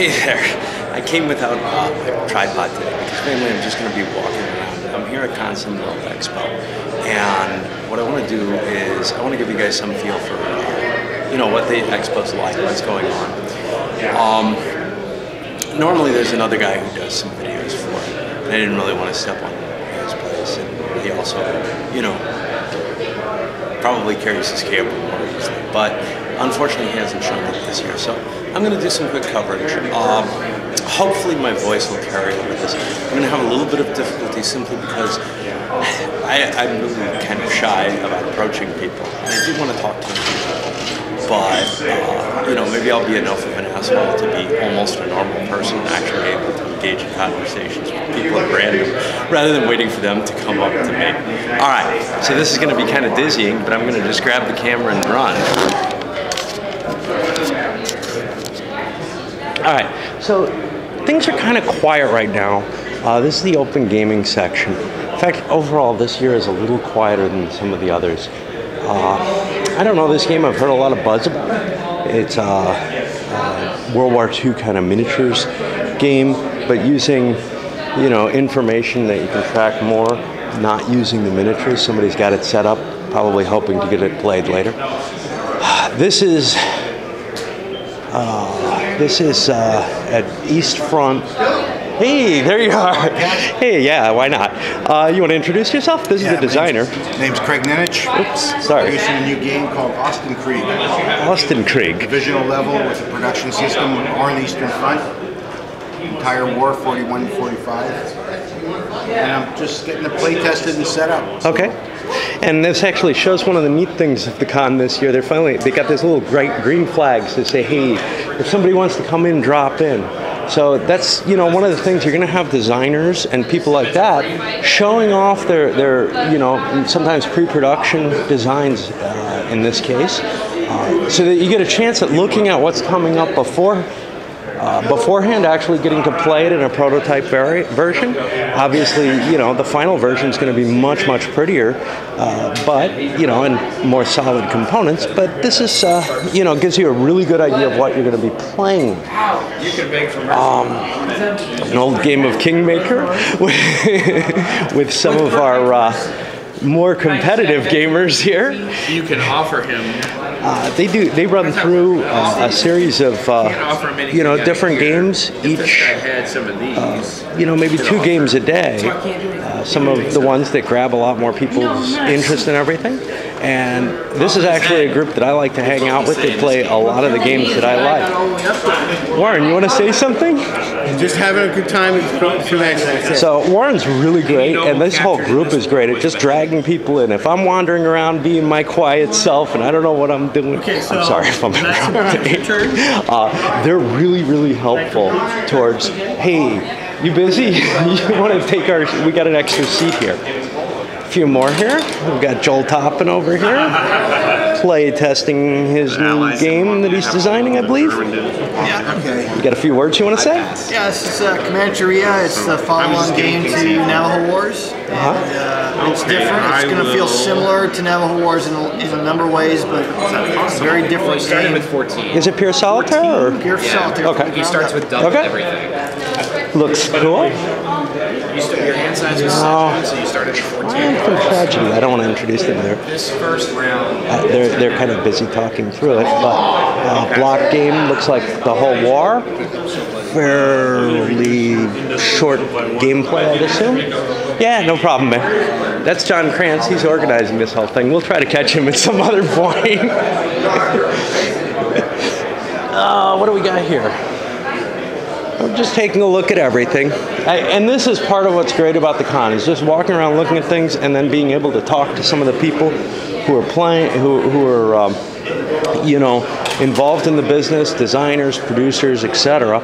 Hey there. I came without a tripod today because mainly I'm just going to be walking around. I'm here at Consim World Expo, and what I want to do is I want to give you guys some feel for what the expo's like, what's going on. Normally there's another guy who does some videos for it, and I didn't really want to step on his place, and he also, probably carries his camera more easily, but unfortunately he hasn't shown up this year, so I'm going to do some quick coverage. Hopefully my voice will carry over this. I'm going to have a little bit of difficulty simply because I'm really kind of shy about approaching people, and I do want to talk to people, but maybe I'll be enough of an asshole to be almost a normal person, actually able to engage in conversations with people at random, rather than waiting for them to come up to me. Alright, so this is going to be kind of dizzying, but I'm going to just grab the camera and run. Alright, so things are kind of quiet right now. This is the open gaming section. In fact, overall this year is a little quieter than some of the others. I don't know this game, I've heard a lot of buzz about it. It's a World War II kind of miniatures game, but using, information that you can track more, not using the miniatures. Somebody's got it set up, probably hoping to get it played later. This is at East Front. Hey, there you are. Hey, yeah, why not? You want to introduce yourself? This is the designer. Name's Craig Nenich. Oops, sorry. Producing a new game called Austin Krieg. Austin Krieg. Divisional level with a production system on the Eastern Front. Entire war, 41 to 45. And I'm just getting it play tested and set up. Okay. And this actually shows one of the neat things of the con this year. They got this little bright green flags that say, hey, if somebody wants to come in, drop in. So that's, one of the things, you're going to have designers and people like that showing off their sometimes pre-production designs in this case, so that you get a chance at looking at what's coming up beforehand, actually getting to play it in a prototype version. Obviously, the final version is going to be much, much prettier, but, and more solid components. But this is, gives you a really good idea of what you're going to be playing. An old game of Kingmaker with some of our more competitive gamers here. You can offer him. They run through a series of different games each. Maybe 2 games a day. Some of the ones that grab a lot more people's interest and everything. And this is actually a group that I like to hang out with. They play a lot of the games that I like. Warren, you want to say something? Just having a good time. So Warren's really great, and this whole group is great at just dragging people in. If I'm wandering around being my quiet self and I don't know what I'm doing, I'm sorry if I'm interrupting. They're really, really helpful towards, hey, you busy? You want to take we got an extra seat here. A few more here. We've got Joel Toppin over here, play testing his new game that he's designing, I believe. Yeah. Okay. You got a few words you want to say? Yeah, this is Comancheria. It's the follow-on game to Navajo Wars. And, it's different. It's going to feel similar to Navajo Wars in a number of ways, but it's a very different game. Started with 14. Is it pure solitaire? Or? Pure solitaire. Okay. He starts with double everything. Looks cool. Your hand size was 7, so you started at 14. From tragedy. I don't want to introduce them there. This first round. They're kind of busy talking through it, but block game looks like the whole war. Fairly short gameplay, I'd assume. Yeah, no problem, man. That's John Krantz. He's organizing this whole thing. We'll try to catch him at some other point. What do we got here? I'm just taking a look at everything. And this is part of what's great about the con, is just walking around looking at things and then being able to talk to some of the people who are playing, who are, involved in the business, designers, producers, etc.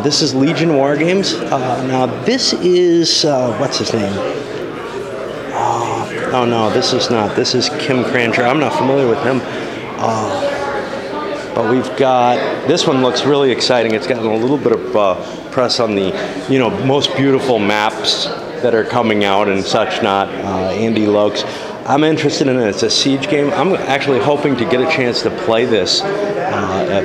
This is Legion War Games. Now this is, what's his name? Oh no, this is not. This is Kim Crancher. I'm not familiar with him. But we've got, this one looks really exciting. It's gotten a little bit of press on the, most beautiful maps that are coming out and such not. Andy Lokes. I'm interested in it. It's a siege game. I'm actually hoping to get a chance to play this at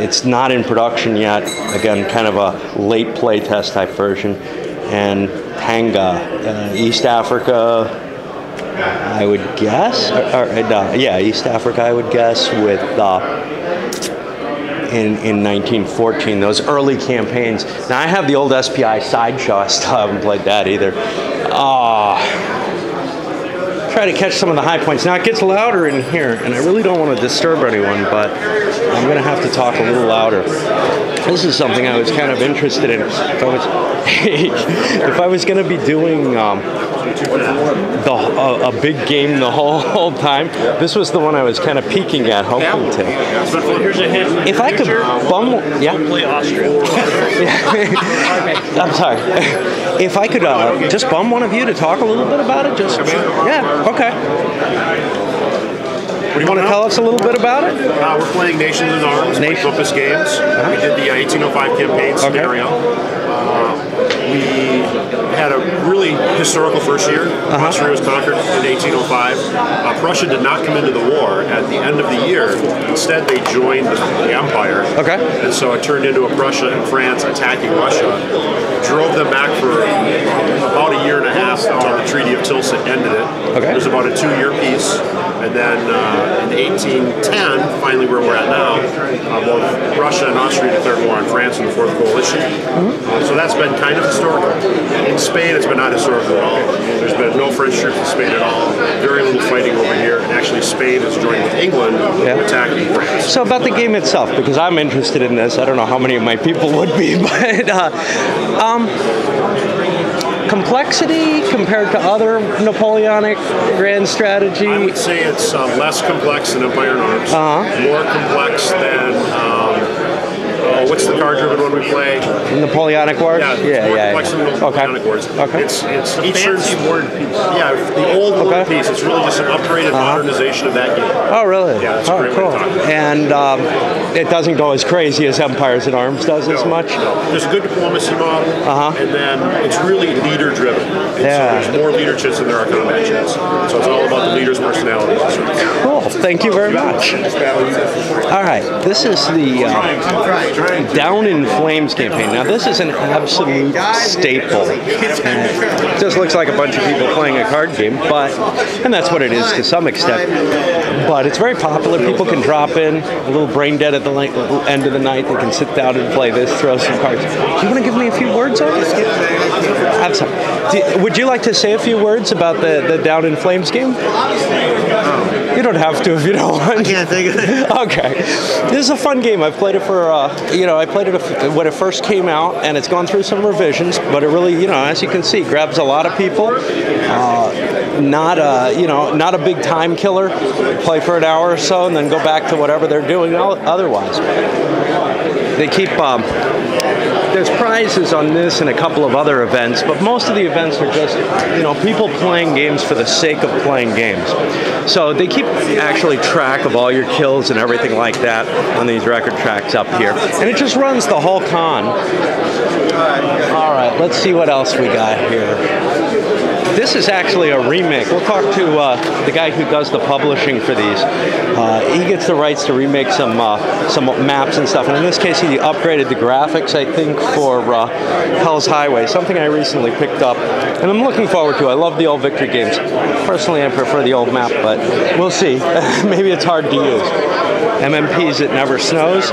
It's not in production yet. Again, kind of a late playtest type version. And Tanga, East Africa, I would guess. Yeah, East Africa, I would guess, with in 1914, those early campaigns. Now, I have the old SPI Sideshow. I still haven't played that either. Try to catch some of the high points. Now, it gets louder in here, and I really don't want to disturb anyone, but I'm going to have to talk a little louder. This is something I was kind of interested in. If I was going to be doing a big game the whole time, this was the one I was kind of peeking at, hoping to. Here's a hint. If I could bum, yeah. Play Austria. I'm sorry. If I could just bum one of you to talk a little bit about it, just yeah, okay. What do You want to tell us a little bit about it? We're playing Nations in Arms, by Compass Games. We did the 1805 campaign scenario. We had a really historical first year. Austria was conquered in 1805. Prussia did not come into the war at the end of the year. Instead, they joined the Empire. Okay. And so it turned into a Prussia and France attacking Russia. Drove them back for about a year and a half until the Treaty of Tilsit ended it. Okay. It was about a 2-year peace. And then in 1810, finally where we're at now, both Russia and Austria declared war on France in the Fourth Coalition. So that's been kind of historical. In Spain, it's been not historical at all. There's been no French troops in Spain at all. Very little fighting over here. And actually, Spain has joined with England attacking France. So about the game itself, because I'm interested in this. I don't know how many of my people would be, but complexity compared to other Napoleonic grand strategy? I would say it's less complex than Empire and Arms. More complex than what's the card-driven one we play? Napoleonic Wars? Yeah, more complex than Napoleonic Wars. Okay. It's a fancy word piece. Yeah, the old word piece. It's really just an upgraded modernization of that game. Oh, really? Yeah, it's a great way to talk about it. And it doesn't go as crazy as Empires and Arms does as much? No. There's a good diplomacy model, and then it's really leader-driven. So there's more leader chits than there are combat chits. So it's all about the leader's personalities. Cool. Thank you very much. All right. This is the Down in Flames campaign. Now, this is an absolute staple. It just looks like a bunch of people playing a card game, and that's what it is to some extent. But it's very popular. People can drop in, a little brain dead at the end of the night. They can sit down and play this, throw some cards. Do you want to give me a few words on this? I'm sorry. Would you like to say a few words about the Down in Flames game? You don't have to if you don't want. I can't think of it. Okay. This is a fun game. I've played it for, I played it when it first came out, and it's gone through some revisions, but it really, as you can see, grabs a lot of people. Not a big time killer. Play for an hour or so, and then go back to whatever they're doing otherwise. They keep, there's prizes on this and a couple of other events, but most of the events are just, people playing games for the sake of playing games. So they keep actually track of all your kills and everything like that on these record tracks up here. And it just runs the whole con. All right, let's see what else we got here. This is actually a remake. We'll talk to the guy who does the publishing for these. He gets the rights to remake some maps and stuff. And in this case, he upgraded the graphics, I think, for Hell's Highway, something I recently picked up. And I'm looking forward to it. I love the old Victory games. Personally, I prefer the old map, but we'll see. Maybe it's hard to use. MMPs, It Never Snows.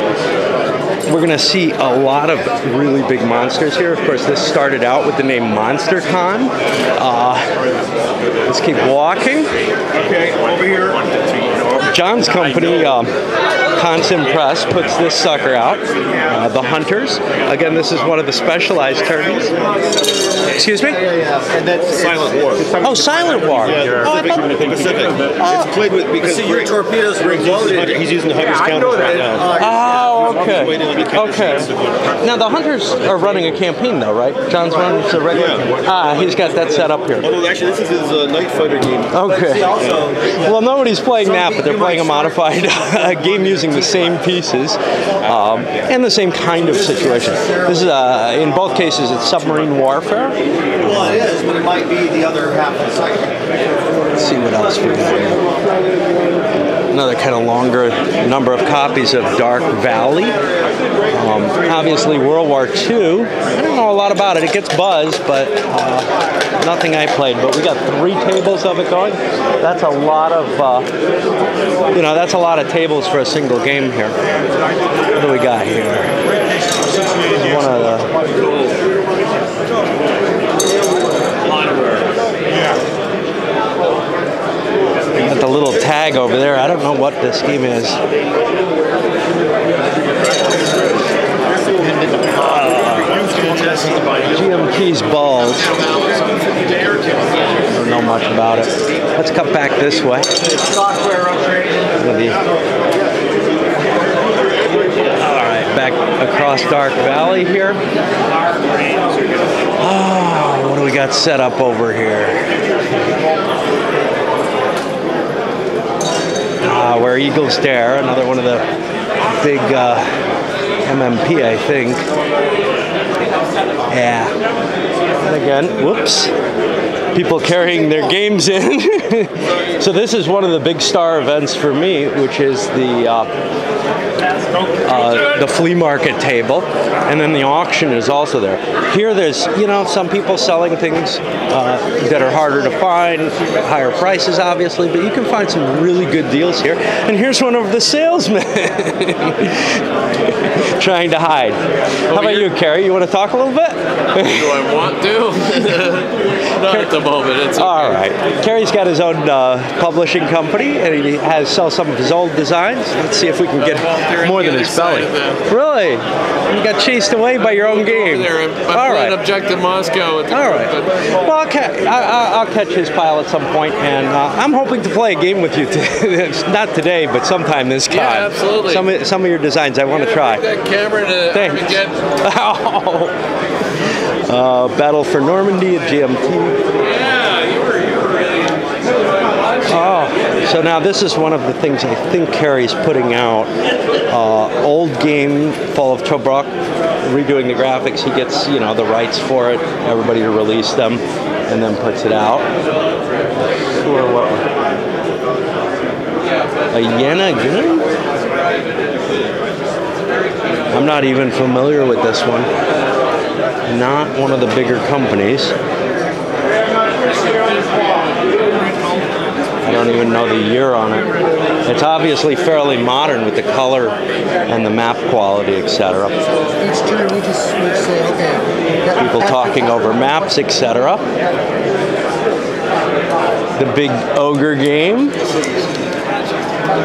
We're going to see a lot of really big monsters here. Of course, this started out with the name MonsterCon. Let's keep walking. Okay, over here. John's company, Consim Press, puts this sucker out. The Hunters. Again, this is one of the specialized turkeys. Excuse me? And that's Silent War. Oh, Silent War. Yeah, oh, I thought Pacific. It's played with because your torpedoes were loaded. He's using the Hunter's counter right now. Oh, okay. Okay. Now the Hunters are running a campaign, though, right? John's running a regular. He's got that set up here. Although actually, this is his Night Fighter game. Okay. Well, nobody's playing that, but they're playing a modified game using the same pieces and the same kind of situation. This is in both cases it's submarine warfare. Well, it is, but it might be the other half of the cycle. Let's see what else we got here. another kind of longer number of copies of Dark Valley. Obviously, World War II. I don't know a lot about it. It gets buzz, but nothing I played. But we got 3 tables of it going. That's a lot of, that's a lot of tables for a single game here. What do we got here? One of the. Got the little tag over there. I don't know what this game is. GMT's balls. I don't know much about it. Let's cut back this way. Alright, back across Dark Valley here. Oh, what do we got set up over here? Where Eagles Dare, another one of the big MMP, I think. Yeah. And again, whoops. People carrying their games in. So this is one of the big star events for me, which is the flea market table, and then the auction is also there. Here there's, some people selling things that are harder to find, higher prices obviously, but you can find some really good deals here. And here's one of the salesmen trying to hide. How about you, Carrie? You want to talk a little bit? Do I want to? Not at the moment. It's okay. All right. Carrie's got his own publishing company, and he sells some of his old designs. Let's see if we can get more than his belly. Really? You got chased away by your own game. I'm playing Objective Moscow. All right. Well, I'll catch his pile at some point, and I'm hoping to play a game with you. Not today, but sometime this time. Yeah, absolutely. Some of your designs I want to try. That camera to get. Battle for Normandy at GMT. Yeah, you were really. Oh, so now this is one of the things I think Carrie's putting out. Old game, Fall of Tobruk, redoing the graphics. He gets, the rights for it, everybody to release them, and then puts it out. Sure, what? A Yena game? I'm not even familiar with this one. Not one of the bigger companies. I don't even know the year on it. It's obviously fairly modern with the color and the map quality, etc. People talking over maps, etc. The big ogre game.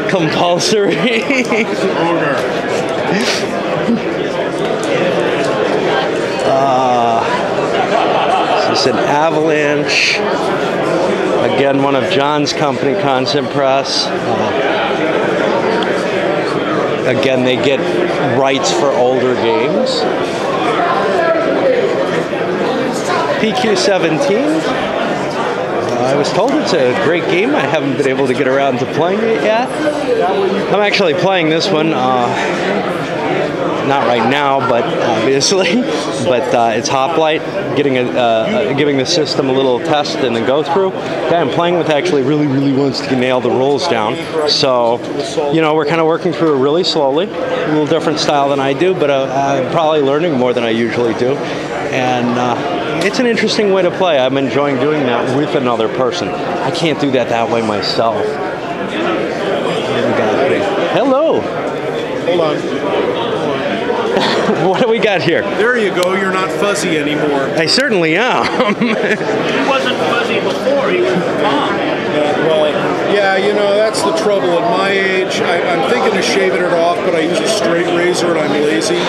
Compulsory. This is an Avalanche. Again, one of John's company, Consim Press. Again, they get rights for older games. PQ-17. I was told it's a great game. I haven't been able to get around to playing it yet. I'm actually playing this one. Not right now, but obviously. But it's Hoplite, giving the system a little test and then go through. Guy I'm playing with actually really wants to nail the rolls down. So, we're kind of working through it really slowly. A little different style than I do, but I'm probably learning more than I usually do. And it's an interesting way to play. I'm enjoying doing that with another person. I can't do that way myself. Hello. Hold on. What do we got here? There you go. You're not fuzzy anymore. I certainly am. He wasn't fuzzy before. He was calm. That's the trouble. At my age, I'm thinking of shaving it off, but I use a straight razor and I'm lazy.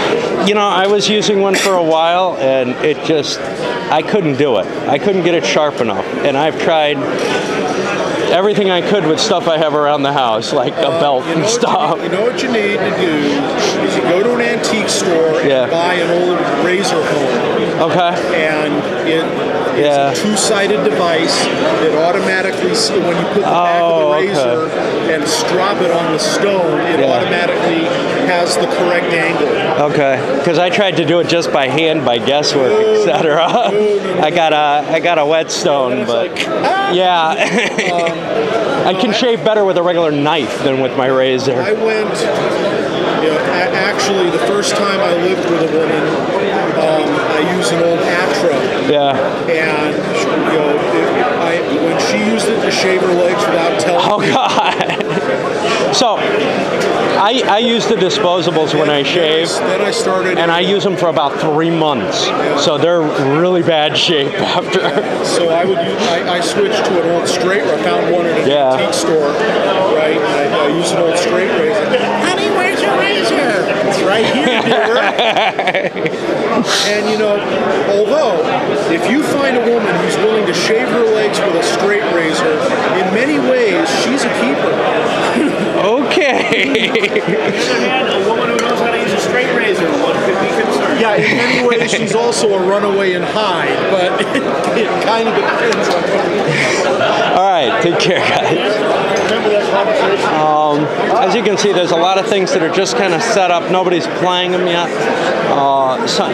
I was using one for a while, and I couldn't do it. I couldn't get it sharp enough, and I've tried everything I could with stuff I have around the house, like a belt and stuff. You know what you need to do is you go to an antique store and buy an old razor home. Okay. And a two-sided device that automatically, when you put the back of the razor and strop it on the stone, it automatically has the correct angle. Okay, because I tried to do it just by hand, by guesswork, etc. I got a whetstone, but yeah, I can shave better with a regular knife than with my razor. I went, actually the first time I lived with a woman, I used an old Atra. Yeah. And when she used it to shave her legs without telling me. Oh God. So I use the disposables when I shave. Then I started. And I use them for about 3 months. Yeah. So they're really bad shape after. Yeah. So I switched to an old straight razor. I found one at an antique store, right? And I used an old straight razor. Honey, where's your razor? It's right here, dear. And although if you find a woman who's willing to shave her legs with a straight razor, in many ways she's a keeper. Okay. A woman who knows how to use a straight razor, one could be concerned. Yeah, in many ways she's also a runaway in hide, but it kind of depends on what. All right, take care, guys. As you can see, there's a lot of things that are just kind of set up. Nobody's playing them yet.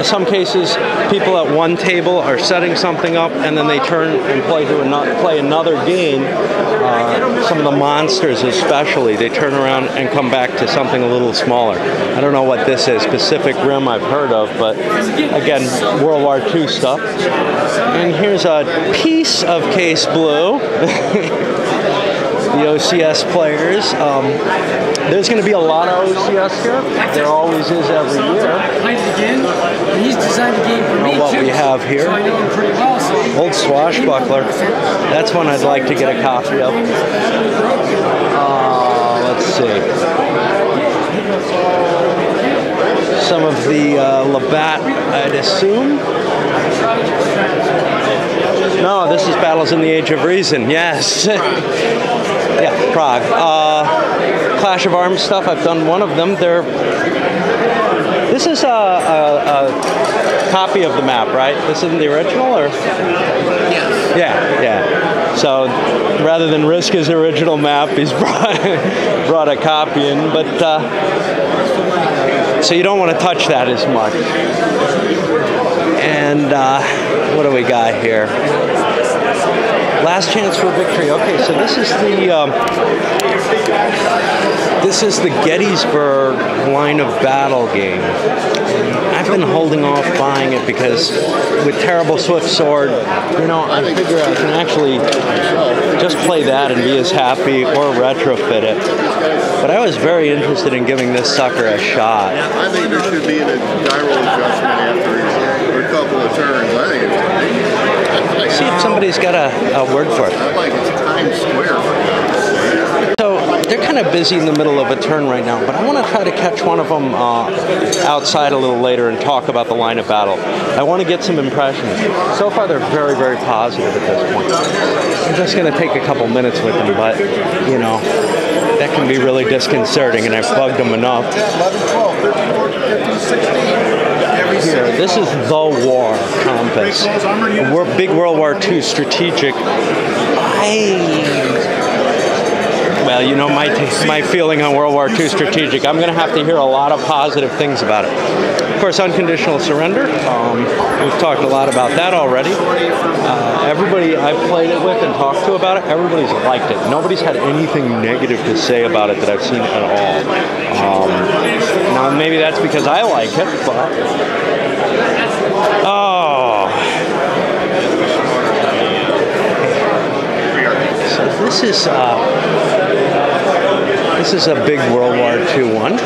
Some cases, people at one table are setting something up, and then they turn and play another game. Some of the monsters especially, they turn around and come back to something a little smaller. I don't know what this is. Pacific Rim I've heard of, but again, World War II stuff. And here's a piece of Case Blue. The OCS players. There's going to be a lot of OCS here. There always is every year. He's designed the game for me. What we have here. So I know him pretty well. So Old Swashbuckler. That's one I'd like to get a copy of. Let's see. Some of the Labatt, I'd assume. No, this is Battles in the Age of Reason. Yes. Yeah, Prague. Clash of Arms stuff. I've done one of them. This is a copy of the map, right? This isn't the original, or? Yes. Yeah. So rather than risk his original map, he's brought a copy in. But so you don't want to touch that as much. And what do we got here? Last chance for victory. Okay, so this is the Gettysburg line of battle game. I've been holding off buying it because with Terrible Swift Sword, I figure I can actually just play that and be as happy or retrofit it. But I was very interested in giving this sucker a shot. I think there should be a gyro adjustment after a couple of turns. I think it's See if somebody's got a word for it. I like it's Times Square for that. So they're kind of busy in the middle of a turn right now, but I want to try to catch one of them outside a little later and talk about the line of battle. I want to get some impressions. So far they're very, very positive at this point. I'm just going to take a couple minutes with them, but that can be really disconcerting, and I've bugged them enough. 11, 12, 13, 14, 15, 16. Here, this is the War Compass. Big World War II strategic. Well, my feeling on World War II strategic. I'm going to have to hear a lot of positive things about it. Of course, unconditional surrender. We've talked a lot about that already. Everybody I've played it with and talked to about it, everybody's liked it. Nobody's had anything negative to say about it that I've seen at all. Now, maybe that's because I like it, but... Oh... So this is a big World War II one.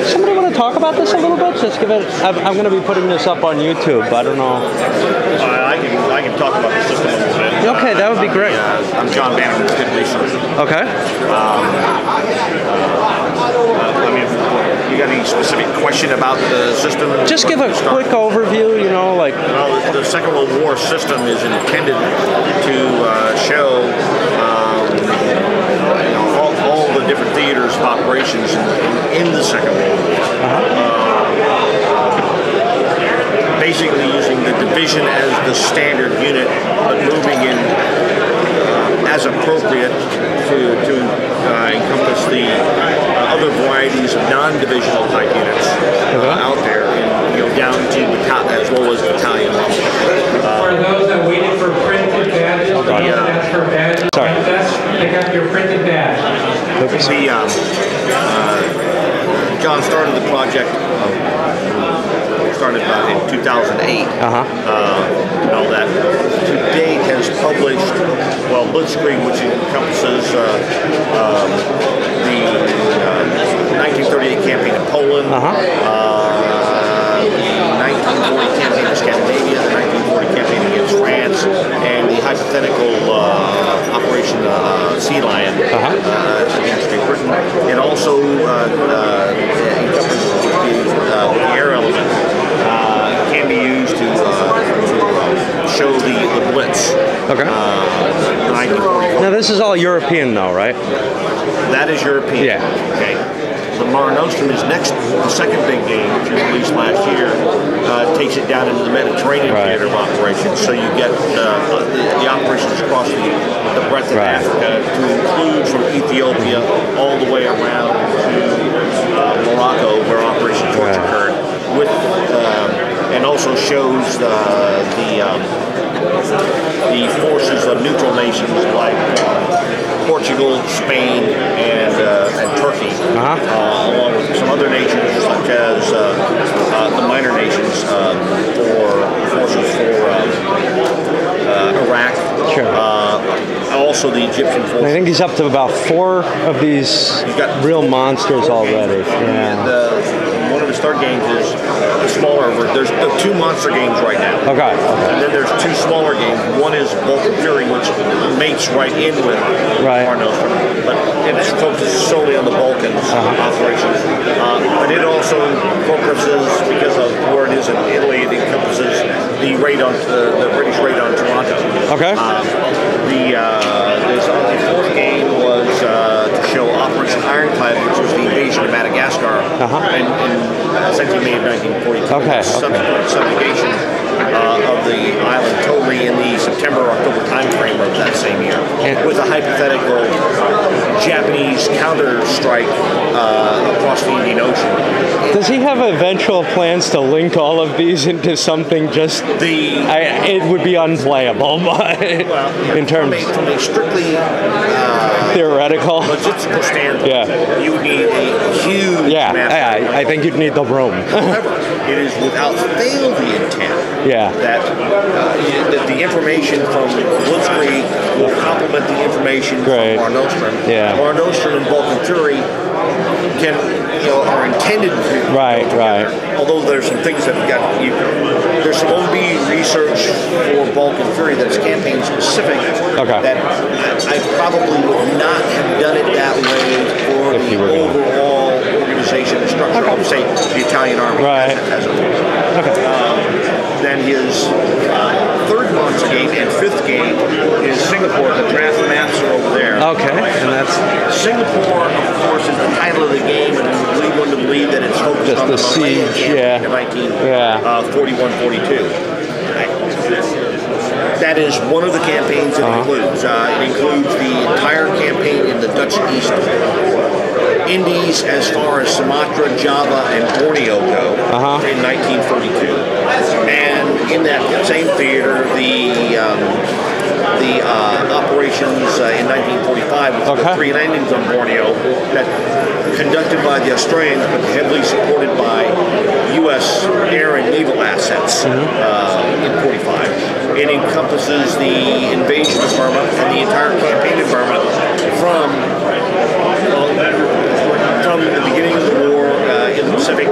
Somebody want to talk about this a little bit? Just give it. I'm going to be putting this up on YouTube. I don't know. I can talk about the system a little bit. Okay, that would be great. I'm John Banner with Good Research. Okay. You got any specific question about the system? Just give a quick overview. Well, the Second World War system is intended to show all the different theaters of operations in the Second World War. Basically using the division as the standard unit, but moving in as appropriate to encompass the other varieties of non-divisional type units out there, and down to as well as battalion level. For those that waited for printed badges, pick up your printed badge. John started the project. Started in 2008. And all that. To date, has published Blitzkrieg, which encompasses the 1938 campaign in Poland, the 1940 campaign in Scandinavia, the 1940 campaign against France, and the hypothetical Operation Sea Lion against Great Britain. It also encompasses the air element. Can be used to show the Blitz. Okay. Now this is all European though, right? That is European. Yeah. Okay. The Mare Nostrum is next, the second big game, which was released last year, takes it down into the Mediterranean theater of operations. So you get the operations across the breadth of Africa, to include from Ethiopia all the way around to Morocco, where Operation Torch occurred, with and also shows the forces of neutral nations like Portugal, Spain, and Turkey, along with some other nations such as the minor nations for forces for Iraq. Sure. Also the Egyptian forces. I think he's up to about 4 of these real monsters already. And one of his third games is the smaller. There's 2 monster games right now. Okay. And then there's 2 smaller games. One is Vulcan Fury, which mates right in with Mare Nostrum, but it focuses solely on the Balkans operations. But it also focuses, because of where it is in Italy, it encompasses the raid on the British raid on Toronto. Okay. The fourth game was to show Operation Ironclad, which was the invasion of Madagascar in essentially May of 1942. Subjugation of the island totally in the September-October time frame of that same year, with a hypothetical Japanese counter-strike across the Indian Ocean. Does he have eventual plans to link all of these into something just... it would be unplayable, but in terms... From a strictly theoretical logistical standpoint, you would need a huge map. I think you'd need the room. However, it is without fail the intent that the information from Blitzkrieg will complement the information from Mare Nostrum. Mare Nostrum and Vulcan Fury are intended to although there's some things that there's some OB research for Vulcan Fury that's campaign specific that I probably would not have done it that way for the overall organization and structure of, say, the Italian Army as a then his third monster game and fifth game is Singapore. The draft maps are over there. And that's Singapore, of course, is the title of the game, and we lead one to believe that it's focused just on the siege, in 1941-42. That is one of the campaigns it includes. It includes the entire campaign in the Dutch East Indies, as far as Sumatra, Java, and Borneo go, in 1942. And in that same theater, the operations in 1945 with the 3 landings on Borneo, that conducted by the Australians, but heavily supported by U.S. air and naval assets in 45. It encompasses the invasion of Burma and the entire campaign of Burma from the beginning of the war in the Pacific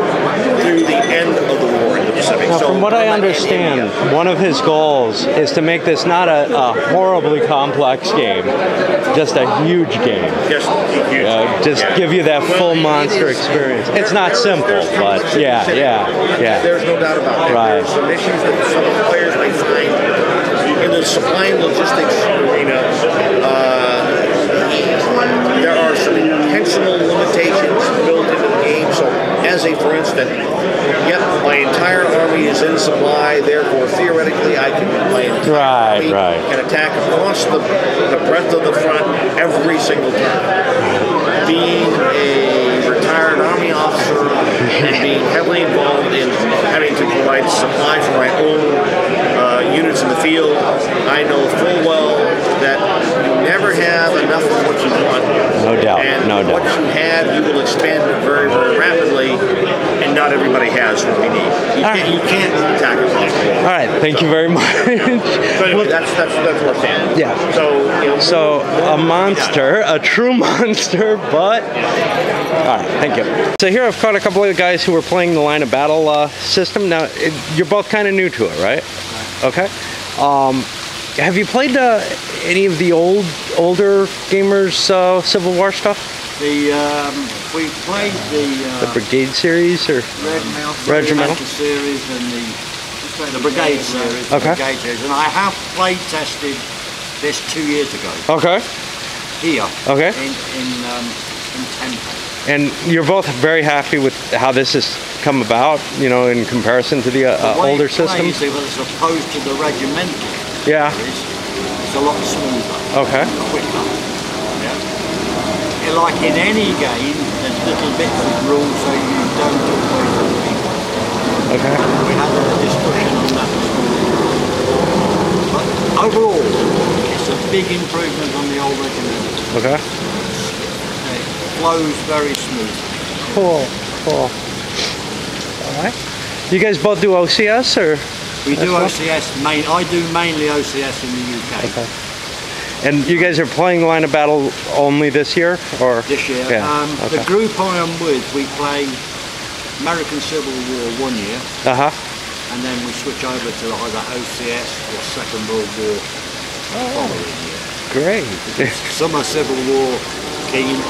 through the end of the war in the Pacific. Now, from what I understand, one of his goals is to make this not a horribly complex game, just a huge game. Just give you that full monster experience. It's not simple, but There's no doubt about that. There's some issues that some of the players may find in the supply and logistics arena. There are some intentional limitations built into the game. So, for instance, my entire army is in supply, therefore theoretically I can play can attack across the breadth of the front every single turn. Being a retired Army officer and being heavily involved in having to provide supply for my own units in the field, I know full well that you never have enough of what you want. No doubt, and no doubt. what you have, you will expand it very, very rapidly, and not everybody has what we need. You can't attack across the wall. All right, thank you very much. So anyway, that's what I'm saying. Yeah. So, so a monster, a true monster, but... All right, thank you. So here I've caught a couple of guys who were playing the line of battle system. Now, you're both kind of new to it, right? Okay. Have you played any of the older gamers Civil War stuff? We played the Brigade series or Regimental series and the Brigade series. Okay. Brigade series, and I have play tested this 2 years ago. Okay. Here. Okay. In Tempe. And you're both very happy with how this has come about, you know, in comparison to the older systems? As opposed to the regimental series, it's a lot smoother. Okay. Quicker. Yeah. Like in any game, there's little bits of rules so you don't always agree. Okay. We had a discussion on that this morning. But overall, it's a big improvement on the old regimental. Okay. Flows very smooth. Cool, cool. All right. You guys both do OCS or? We do OCS. I do mainly OCS in the UK. Okay. And you guys are playing Line of Battle only this year, or? This year. Yeah. Okay. The group I am with, we play American Civil War 1 year. And then we switch over to either OCS or Second World War following year. Great. Some are Civil War keen.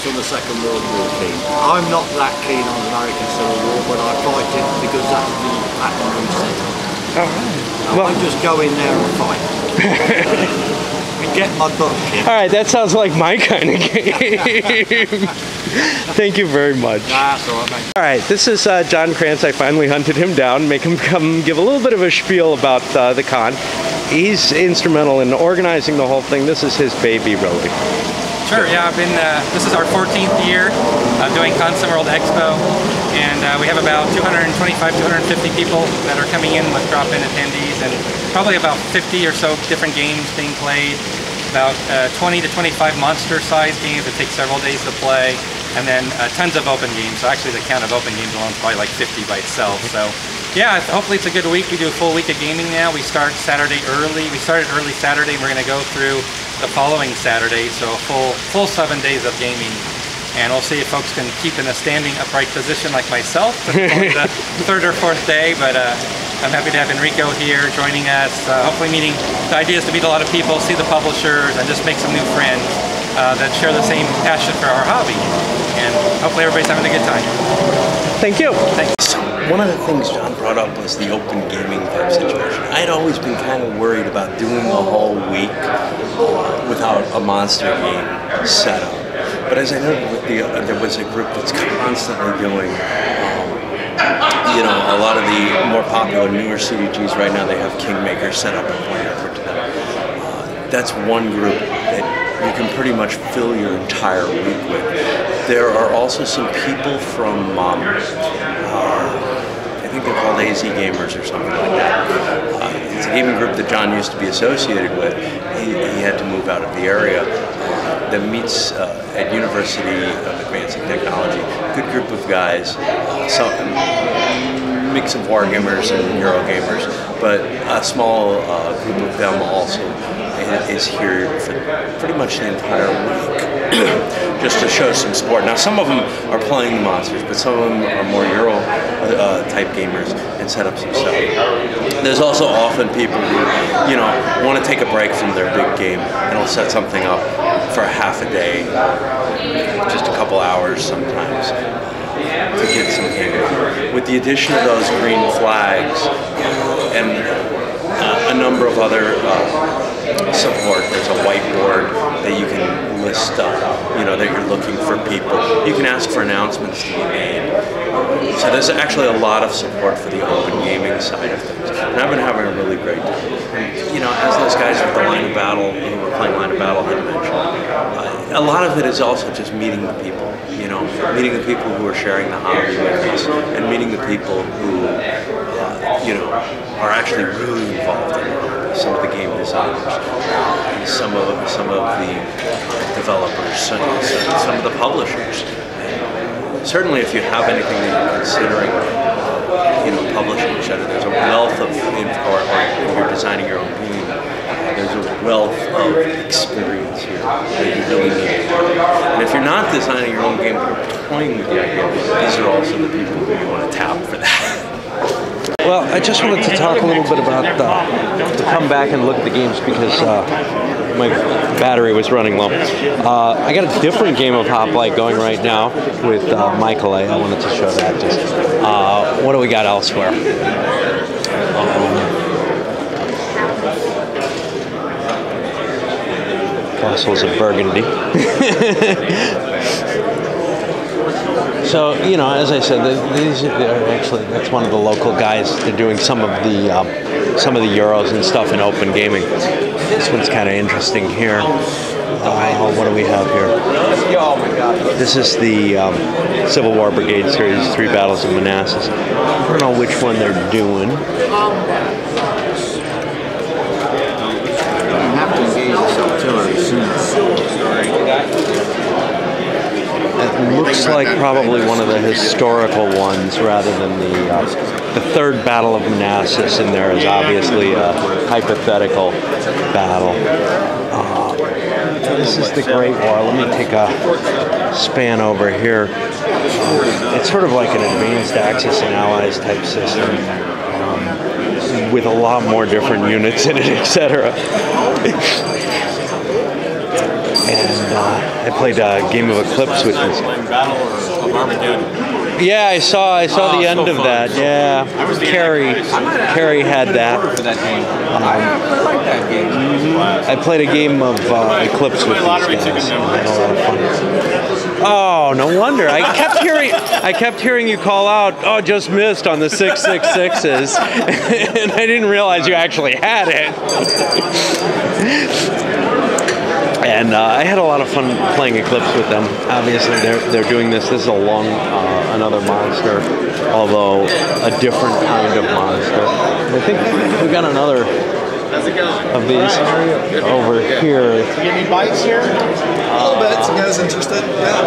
From the Second World War keen. I'm not that keen on American Civil War, but I fight it because that's the pattern we set up. Well, I just go in there and fight. And get my butt kicked. All right, that sounds like my kind of game. Thank you very much. That's all right, mate. All right, this is John Krantz. I finally hunted him down, make him come give a little bit of a spiel about the con. He's instrumental in organizing the whole thing. This is his baby, really. Sure, yeah, I've been, this is our 14th year doing Consim World Expo, and we have about 225, 250 people that are coming in with drop-in attendees, and probably about 50 or so different games being played, about 20 to 25 monster-sized games that take several days to play, and then tons of open games. So actually the count of open games alone is probably like 50 by itself. So yeah, hopefully it's a good week. We do a full week of gaming now. We start Saturday early. We started early Saturday, and we're going to go through the following Saturday, so a full 7 days of gaming. And we'll see if folks can keep in a standing upright position like myself. It's only the third or fourth day, but I'm happy to have Enrico here joining us. Hopefully meeting, the idea is to meet a lot of people, see the publishers, and just make some new friends that share the same passion for our hobby. And hopefully everybody's having a good time. Thank you. Thanks. One of the things John brought up was the open gaming type situation. I'd always been kind of worried about doing a whole week without a monster game set up. But as I noted, with there was a group that's constantly doing, you know, a lot of the more popular newer CDGs right now. They have Kingmaker set up and point over to them. That's one group that you can pretty much fill your entire week with. There are also some people from I think they're called AZ Gamers or something like that. It's a gaming group that John used to be associated with. He had to move out of the area. That meets at University of Advancing Technology. Good group of guys, some mix of wargamers and Eurogamers, but a small group of them also is here for pretty much the entire week, just to show some support. Now, some of them are playing the monsters, but some of them are more Euro type gamers and set up some stuff. There's also often people who, you know, want to take a break from their big game and will set something up for half a day, just a couple hours sometimes, to get some gaming. With the addition of those green flags and a number of other support, there's a whiteboard that you can list you know, that you're looking for people. You can ask for announcements to be made. So there's actually a lot of support for the open gaming gaming side of things. And I've been having a really great time. You know, as those guys with the Line of Battle, who were playing Line of Battle, had mentioned, a lot of it is also just meeting the people. You know, meeting the people who are sharing the hobby with us, and meeting the people who, you know, are actually really involved in it. Some of the game designers, some of the developers, some of the publishers. Certainly, if you have anything that you're considering, you know, publishing, there's a wealth of, or if you're designing your own game, there's a wealth of experience here that you really need. And if you're not designing your own game, but you're toying with the idea, these are also the people who you want to tap for that. Well, I just wanted to talk a little bit about to come back and look at the games because my battery was running low. I got a different game of Hoplite going right now with Michael. I wanted to show that. Just what do we got elsewhere? Castles of Burgundy. So, you know, as I said, these are actually, that's one of the local guys. They're doing some of the Euros and stuff in open gaming. This one's kind of interesting here. What do we have here? This is the Civil War Brigade Series, 3 Battles of Manassas. I don't know which one they're doing. You have to engage this artillery soon. It looks like probably one of the historical ones rather than the third Battle of Manassas in there is obviously a hypothetical battle. This is the Great War. Let me take a span over here. It's sort of like an advanced Axis and Allies type system with a lot more different units in it, etc. And I played a game of Eclipse with this. Yeah, I saw the end of that. Yeah, Carrie had that. I like that game. I played a game of Eclipse with these guys. I had a lot of fun. Oh, no wonder. I kept hearing you call out, "Oh, just missed" on the 666s, and I didn't realize you actually had it. And I had a lot of fun playing Eclipse with them. Obviously, they're doing this. This is another monster, although a different kind of monster. I think we got another of these over here. You get any bites here? A little bit. Some guys interested. Yeah.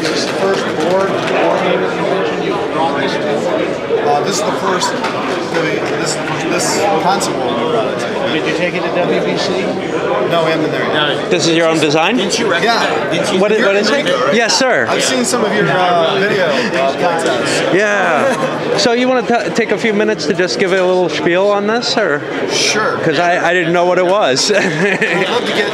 Is this the first board game that you mentioned you brought this to? This is the first. This Consim World we brought it to. Did you take it to WBC? No, we haven't been there yet. This is your own design? Yeah. What is it? Yes, sir. I've seen some of your video playtests. Yeah. So you want to take a few minutes to just give it a little spiel on this, or? Sure. Because I didn't know what it was. I'd love to get,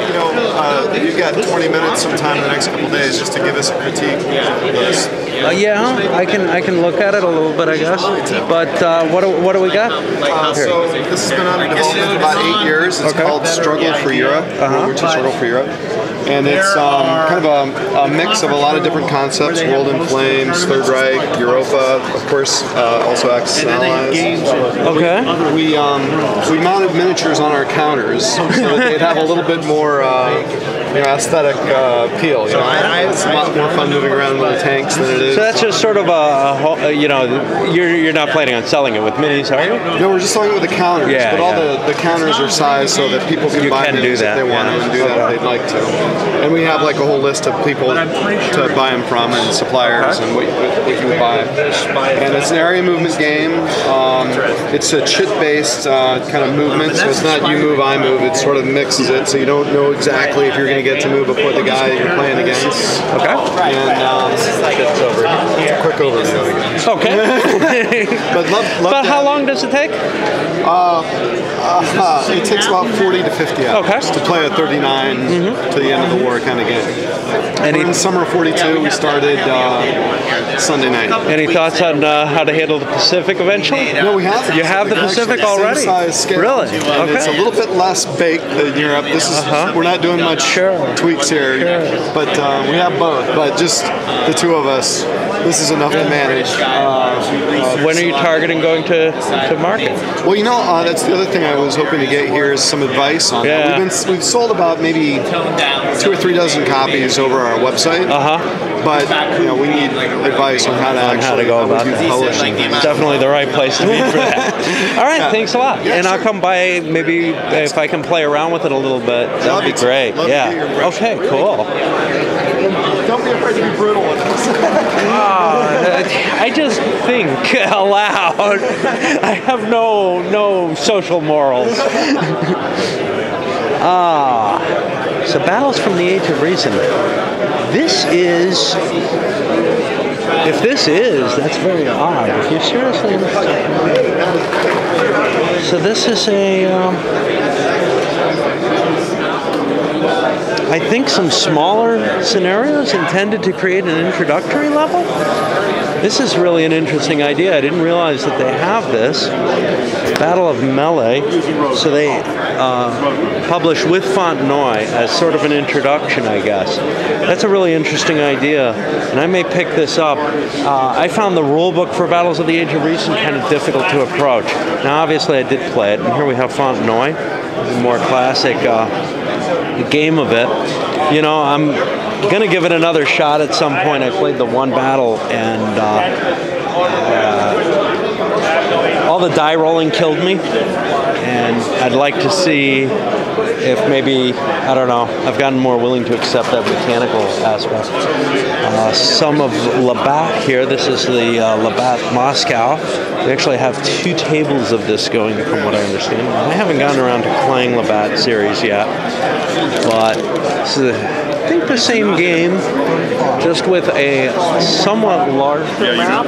if you've got 20 minutes sometime in the next couple of days just to give us a critique. Yeah, I can look at it a little bit, I guess. But what do we got? So this has been under development for about 8 years. It's called Struggle for Europe, which is Struggle for Europe. And it's kind of a mix of a lot of different concepts: World in Flames, Third Reich, Europa, of course, also Axis and Allies. Okay. We mounted miniatures on our counters so that they'd have a little bit more aesthetic appeal. It's a lot more fun moving around little tanks than it is. So that's just sort of you're not planning on selling it with minis, are you? No, we're just selling it with the counters. Yeah, but all the counters are sized so that people can buy minis if they want them and do that if they'd like to. And we have like a whole list of people to buy them from and suppliers and what you can buy. And it's an area movement game. It's a chit-based kind of movement, so it's not you move, I move. It sort of mixes it, so you don't know exactly if you're going to get to move before the guy you're playing against. Okay. And it's a quick overview, I guess. Okay. But how long does it take? It takes about 40 to 50 hours to play a 39 to the end of the war kind of game. We're in summer of 42. We started Sunday night. Any thoughts on how to handle the Pacific eventually? No, we have. You have the Pacific already? Same size scale. Really? And it's a little bit less baked than Europe. This is we're not doing much tweaks here, but we have both. But just the two of us, this is enough to manage. when are you targeting going to market? Well, you know, that's the other thing I was hoping to get here is some advice on that. We've sold about maybe 2 or 3 dozen copies over our website. But you know, we need advice on how to go about publishing. Definitely the right place to be for that. All right, thanks a lot. And I'll come by maybe if I can play around with it a little bit. That'd be great. Yeah. Okay. Cool. Don't be afraid to be brutal with us. I just think aloud. I have no social morals. So Battles from the Age of Reason. This is. If this is, that's very odd. If you seriously. So this is a. I think some smaller scenarios intended to create an introductory level. This is really an interesting idea. I didn't realize that they have this. Battle of Melee. So they publish with Fontenoy as sort of an introduction, I guess. That's a really interesting idea, and I may pick this up. I found the rule book for Battles of the Age of Reason kind of difficult to approach. Now, obviously, I did play it, and here we have Fontenoy, a more classic game of it. You know, I'm gonna give it another shot at some point. I played the one battle, and all the die rolling killed me, and I'd like to see if maybe, I don't know, I've gotten more willing to accept that mechanical aspect. Some of Labatt here, this is the Labatt Moscow. We actually have 2 tables of this going, from what I understand. I haven't gotten around to playing Labatt series yet, but this is, I think, the same game, just with a somewhat larger map.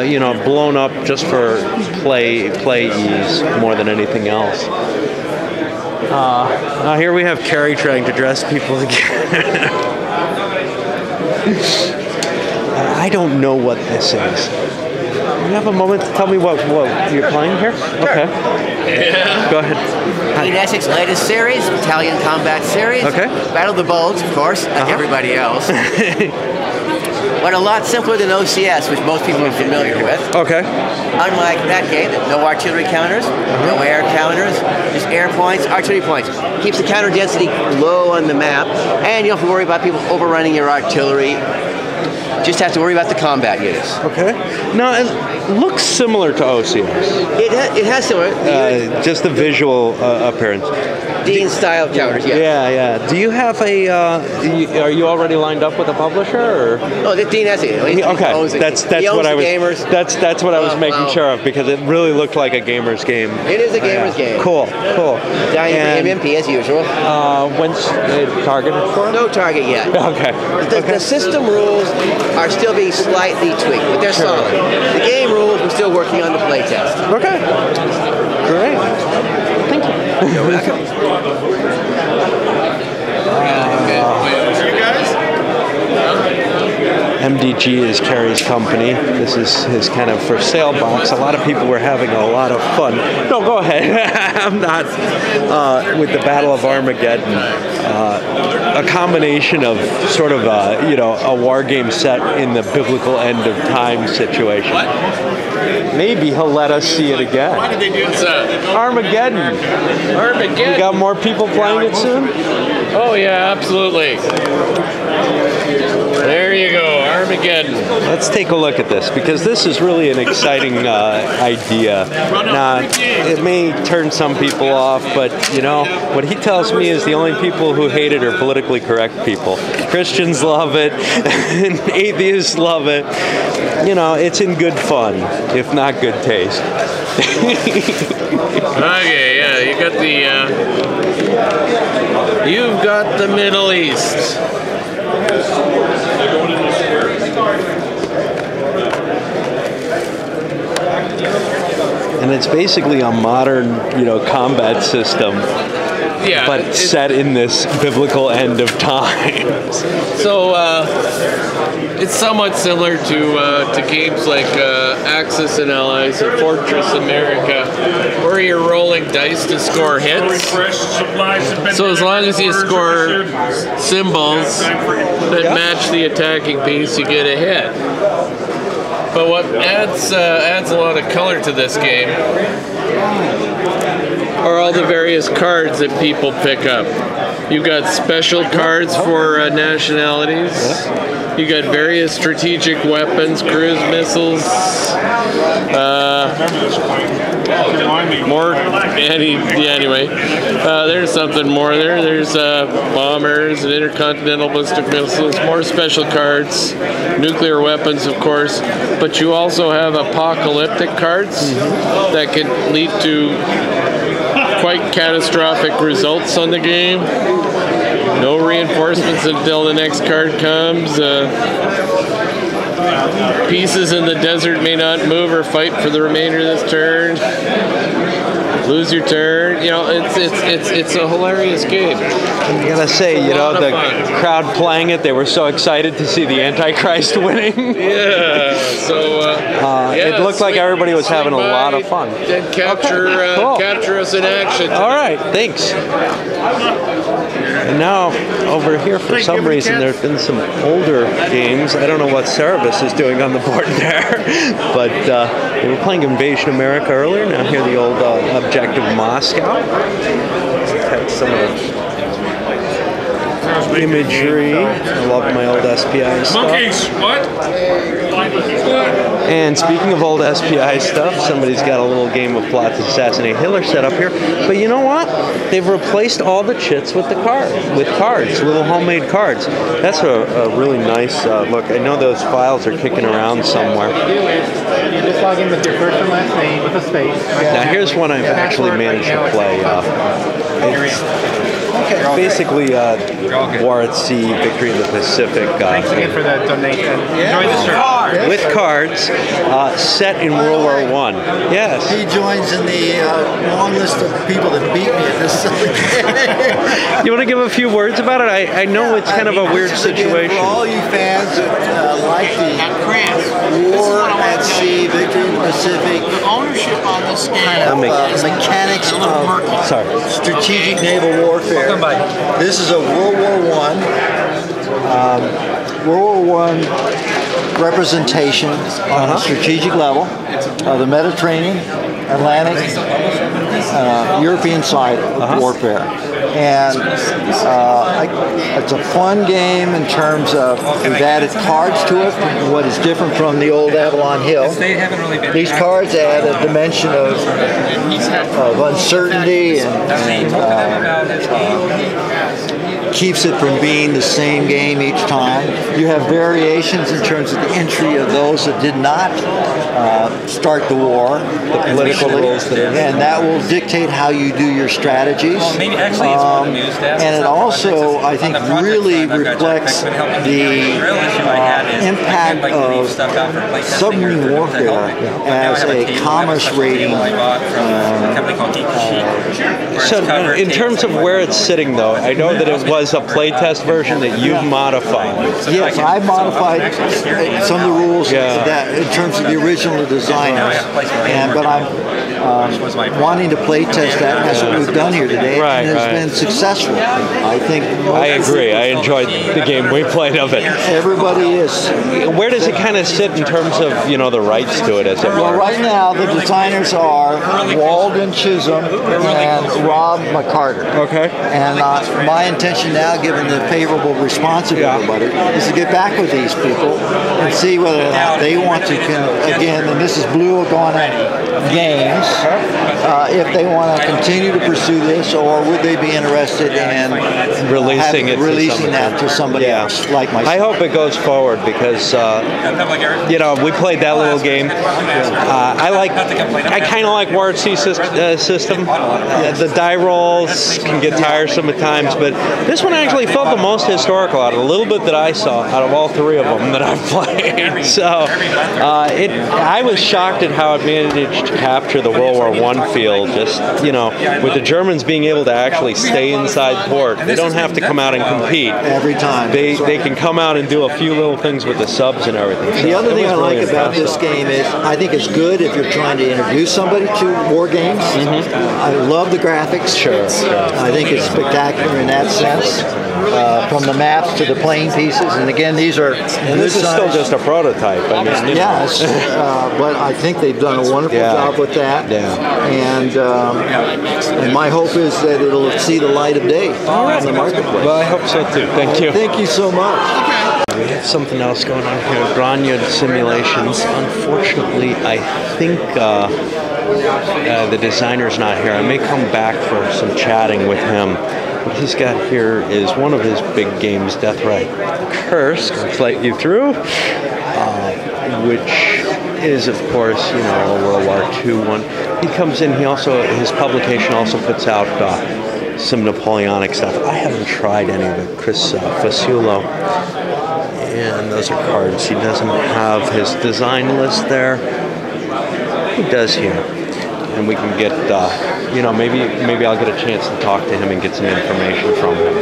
You know, blown up just for play ease more than anything else. Now here we have Carrie trying to dress people again. I don't know what this is. You have a moment to tell me what you're playing here? Sure. Okay. Yeah. Go ahead. Dean Essex's latest series, Italian Combat Series. Okay. Battle of the Bulge, of course, like everybody else. But a lot simpler than OCS, which most people are familiar with. Okay. Unlike that game, no artillery counters, no air counters, just air points, artillery points. Keeps the counter density low on the map, and you don't have to worry about people overrunning your artillery. Just have to worry about the combat units. Okay. Now, it looks similar to OCS. It has similar. Just the visual appearance. Dean style counters, yeah. Yeah. Do you have a? Are you already lined up with a publisher? Or? No, Dean has it. Okay, that's what I was. That's what I was making sure of, because it really looked like a gamer's game. It is a gamer's game. Cool. Dying for MMP as usual. When's it targeted for? No target yet. Okay. The system rules are still being slightly tweaked, but they're solid. The game rules, we're still working on the playtest. Okay. Great. Thank you. You're welcome. MDG is Carrie's company. This is his kind of for sale box. A lot of people were having a lot of fun. No, go ahead. I'm not with the Battle of Armageddon. A combination of sort of a war game set in the biblical end of time situation. Maybe he'll let us see it again. Why did they do that? Armageddon. We got more people playing it soon? Oh yeah, absolutely. There you go, Armageddon. Let's take a look at this, because this is really an exciting idea. Now, it may turn some people off, but you know, what he tells me is the only people who hate it are politically correct people. Christians love it, and atheists love it. You know, it's in good fun, if not good taste. Okay, yeah, you've got the Middle East. And it's basically a modern, combat system. Yeah, but set in this biblical end of time. So it's somewhat similar to games like Axis and Allies or Fortress America, where you're rolling dice to score hits. So as long as you score symbols that match the attacking piece, you get a hit. But what adds a lot of color to this game are all the various cards that people pick up. You've got special cards for nationalities. You got various strategic weapons, cruise missiles, more. Anyway, there's something more there. There's bombers and intercontinental ballistic missiles, more special cards, nuclear weapons, of course. But you also have apocalyptic cards that can lead to quite catastrophic results on the game. No reinforcements until the next card comes. Pieces in the desert may not move or fight for the remainder of this turn. Lose your turn. You know, it's a hilarious game. I gotta say, you know, the crowd playing it, they were so excited to see the Antichrist winning. Yeah. So it looked like everybody was having a lot of fun. And capture us in action. All right, thanks. And now over here, for some reason, there's been some older games. I don't know what Cerebus is doing on the board there, but they were playing Invasion America earlier. Now here the old Objective Moscow. Had some of the imagery. I love my old SPI stuff. Monkeys, what? And speaking of old SPI stuff, somebody's got a little game of Plot to Assassinate Hitler set up here. But you know what? They've replaced all the chits with cards, little homemade cards. That's a really nice look. I know those files are kicking around somewhere. You just log in with your first and last name with a space. Now here's one I've actually managed to play. It's basically War at Sea, Victory in the Pacific. Thanks again for the donation. Enjoy the shirt. With cards, set in World War I. Yes. He joins in the long list of people that beat me at this silly game. You want to give a few words about it? I know it's kind of a weird situation. For all you fans that like the War at Sea, Victory in the Pacific, The ownership on this game kind of mechanics of strategic naval warfare. This is a World War I representation on a strategic level of the Mediterranean, Atlantic, European side of warfare. And it's a fun game in terms of we've added cards to it, what is different from the old Avalon Hill. These cards add a dimension of uncertainty and keeps it from being the same game each time. You have variations in terms of the entry of those that did not start the war, the political rules, and that will dictate how you do your strategies. And it also, I think, really reflects the impact of submarine warfare as a commerce rating. So, in terms of where it's sitting, though, I know that it was a playtest version that you've modified. Yes, I've modified some of the rules that in terms of the original designers, but I'm wanting to playtest that. That's what we've done here today, and it's been successful. I think. I agree. I enjoyed the game we played of it. Everybody is. Where does it kind of sit in terms of the rights to it, as it were? Well, right now the designers are Walden Chisholm and Rob McCarter. Okay. And my intention now, given the favorable response of everybody, is to get back with these people and see whether or not they want to, again, and this is Blue Iguana Games, if they want to continue to pursue this, or would they be interested in releasing that to somebody else like myself. I hope it goes forward because we played that little game. I kind of like War at Sea system. The die rolls can get tiresome at times, but this one actually felt the most historical out of a little bit that I saw out of all three of them that I've played. So I was shocked at how it managed to capture the World War I feel. Just with the Germans being able to actually stay inside port, they don't have to come out and compete every time. They can come out and do a few little things with the subs and everything. The other thing I like about this game is I think it's good if you're trying to introduce somebody to war games. I love the graphics. Sure. I think it's spectacular in that sense. pieces, from the maps to the playing pieces. And again, these are And this is still just a prototype. I mean, yes, but I think they've done a wonderful job with that. And my hope is that it'll see the light of day in the marketplace. Well, I hope so too. Thank you. Thank you so much. We have something else going on here. Grania Simulations. Unfortunately, I think the designer's not here. I may come back for some chatting with him. What he's got here is one of his big games, Deathrite Curse, Light You Through, which is, of course, you know, a World War II one. He comes in. His publication also puts out some Napoleonic stuff. I haven't tried any of it. Chris Fasulo. And those are cards. He doesn't have his design list there. He does here. And we can get, you know, maybe I'll get a chance to talk to him and get some information from him.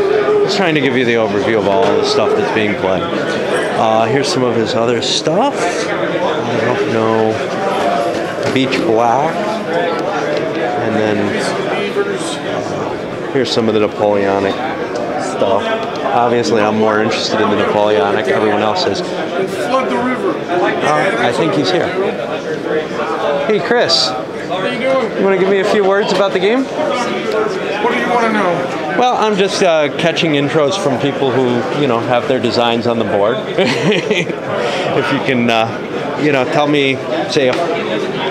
Just trying to give you the overview of all the stuff that's being played. Here's some of his other stuff. I don't know. Beach Black. And then here's some of the Napoleonic stuff. Obviously, I'm more interested in the Napoleonic. Everyone else is. Flood the river. I think he's here. Hey, Chris. How are you doing? You want to give me a few words about the game? What do you want to know? Well, I'm just catching intros from people who, you know, have their designs on the board. If you can, you know, tell me, say, a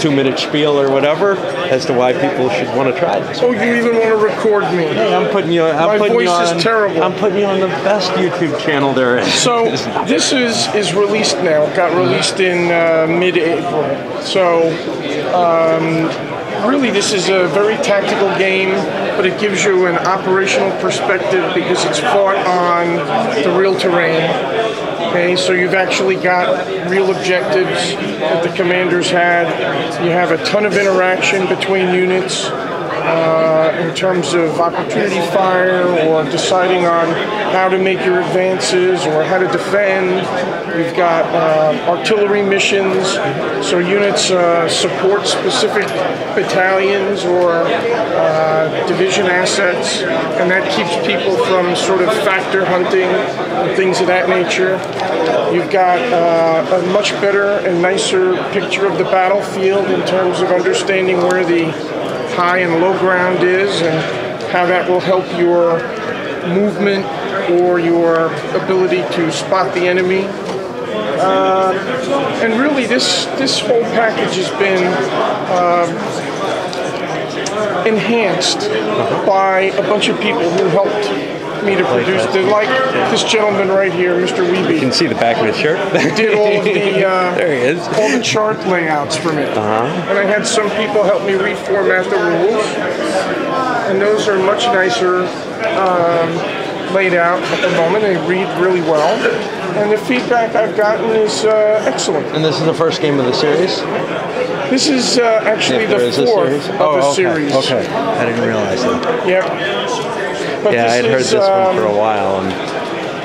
2-minute spiel or whatever as to why people should want to try this. Oh, you even want to record me? Hey, I'm putting you. My voice is terrible. I'm putting you on the best YouTube channel there is. So this is released now. It got released in mid-April. So really, this is a very tactical game, but it gives you an operational perspective because it's fought on the real terrain. Okay, so you've actually got real objectives that the commanders had. You have a ton of interaction between units in terms of opportunity fire or deciding on how to make your advances or how to defend. You've got artillery missions, so units support specific battalions or division assets, and that keeps people from sort of factor hunting and things of that nature. You've got a much better and nicer picture of the battlefield in terms of understanding where the high and low ground is and how that will help your movement or your ability to spot the enemy. And really this whole package has been enhanced by a bunch of people who helped me to produce. They're like this gentleman right here, Mr. Weeby. You can see the back of his shirt. He did all of the there he is. all the chart layouts for me. And I had some people help me reformat the rules, and those are much nicer laid out at the moment. They read really well, and the feedback I've gotten is excellent. And this is the first game of the series? This is actually the fourth of a series. Okay, I didn't realize that. Yep. But yeah, I'd heard this one for a while. And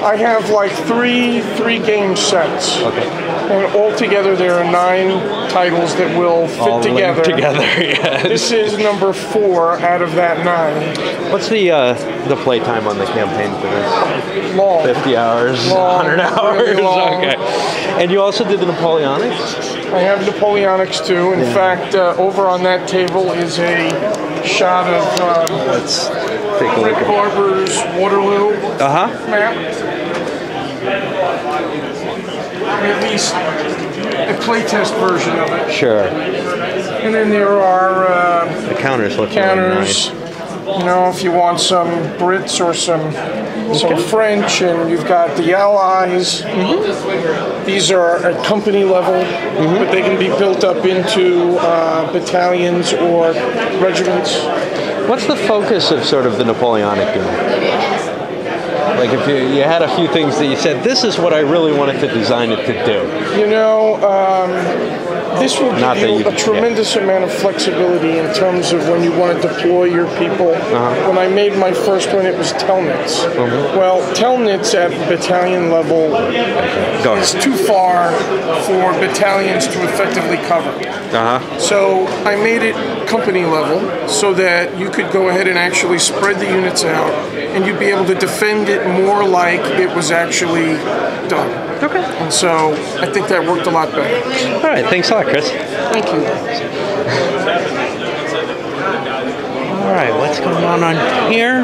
I have like three game sets. Okay. And altogether there are 9 titles that will fit all together. Yes. This is number 4 out of that 9. What's the play time on the campaign for this? Long. 50 hours, Long, 100 hours. really long. Okay. And you also did the Napoleonics? I have Napoleonics too. In fact, over on that table is a shot of Let's take a look Rick Barber's Waterloo map. At least a playtest version of it. Sure. And then there are the counters look counters. Really nice. You know, if you want some Brits or some French, and you've got the Allies. These are at company level, but they can be built up into battalions or regiments. What's the focus of sort of the Napoleonic game? Like if you had a few things that you said, this is what I really wanted to design it to do. You know, This will give you a tremendous amount of flexibility in terms of when you want to deploy your people. When I made my first one, it was telnets. Well, telnets at battalion level is too far for battalions to effectively cover. So I made it company level so that you could go ahead and actually spread the units out, and you'd be able to defend it more like it was actually done. Okay. And so I think that worked a lot better. All right, thanks a lot, Chris. Thank you. All right, what's going on here?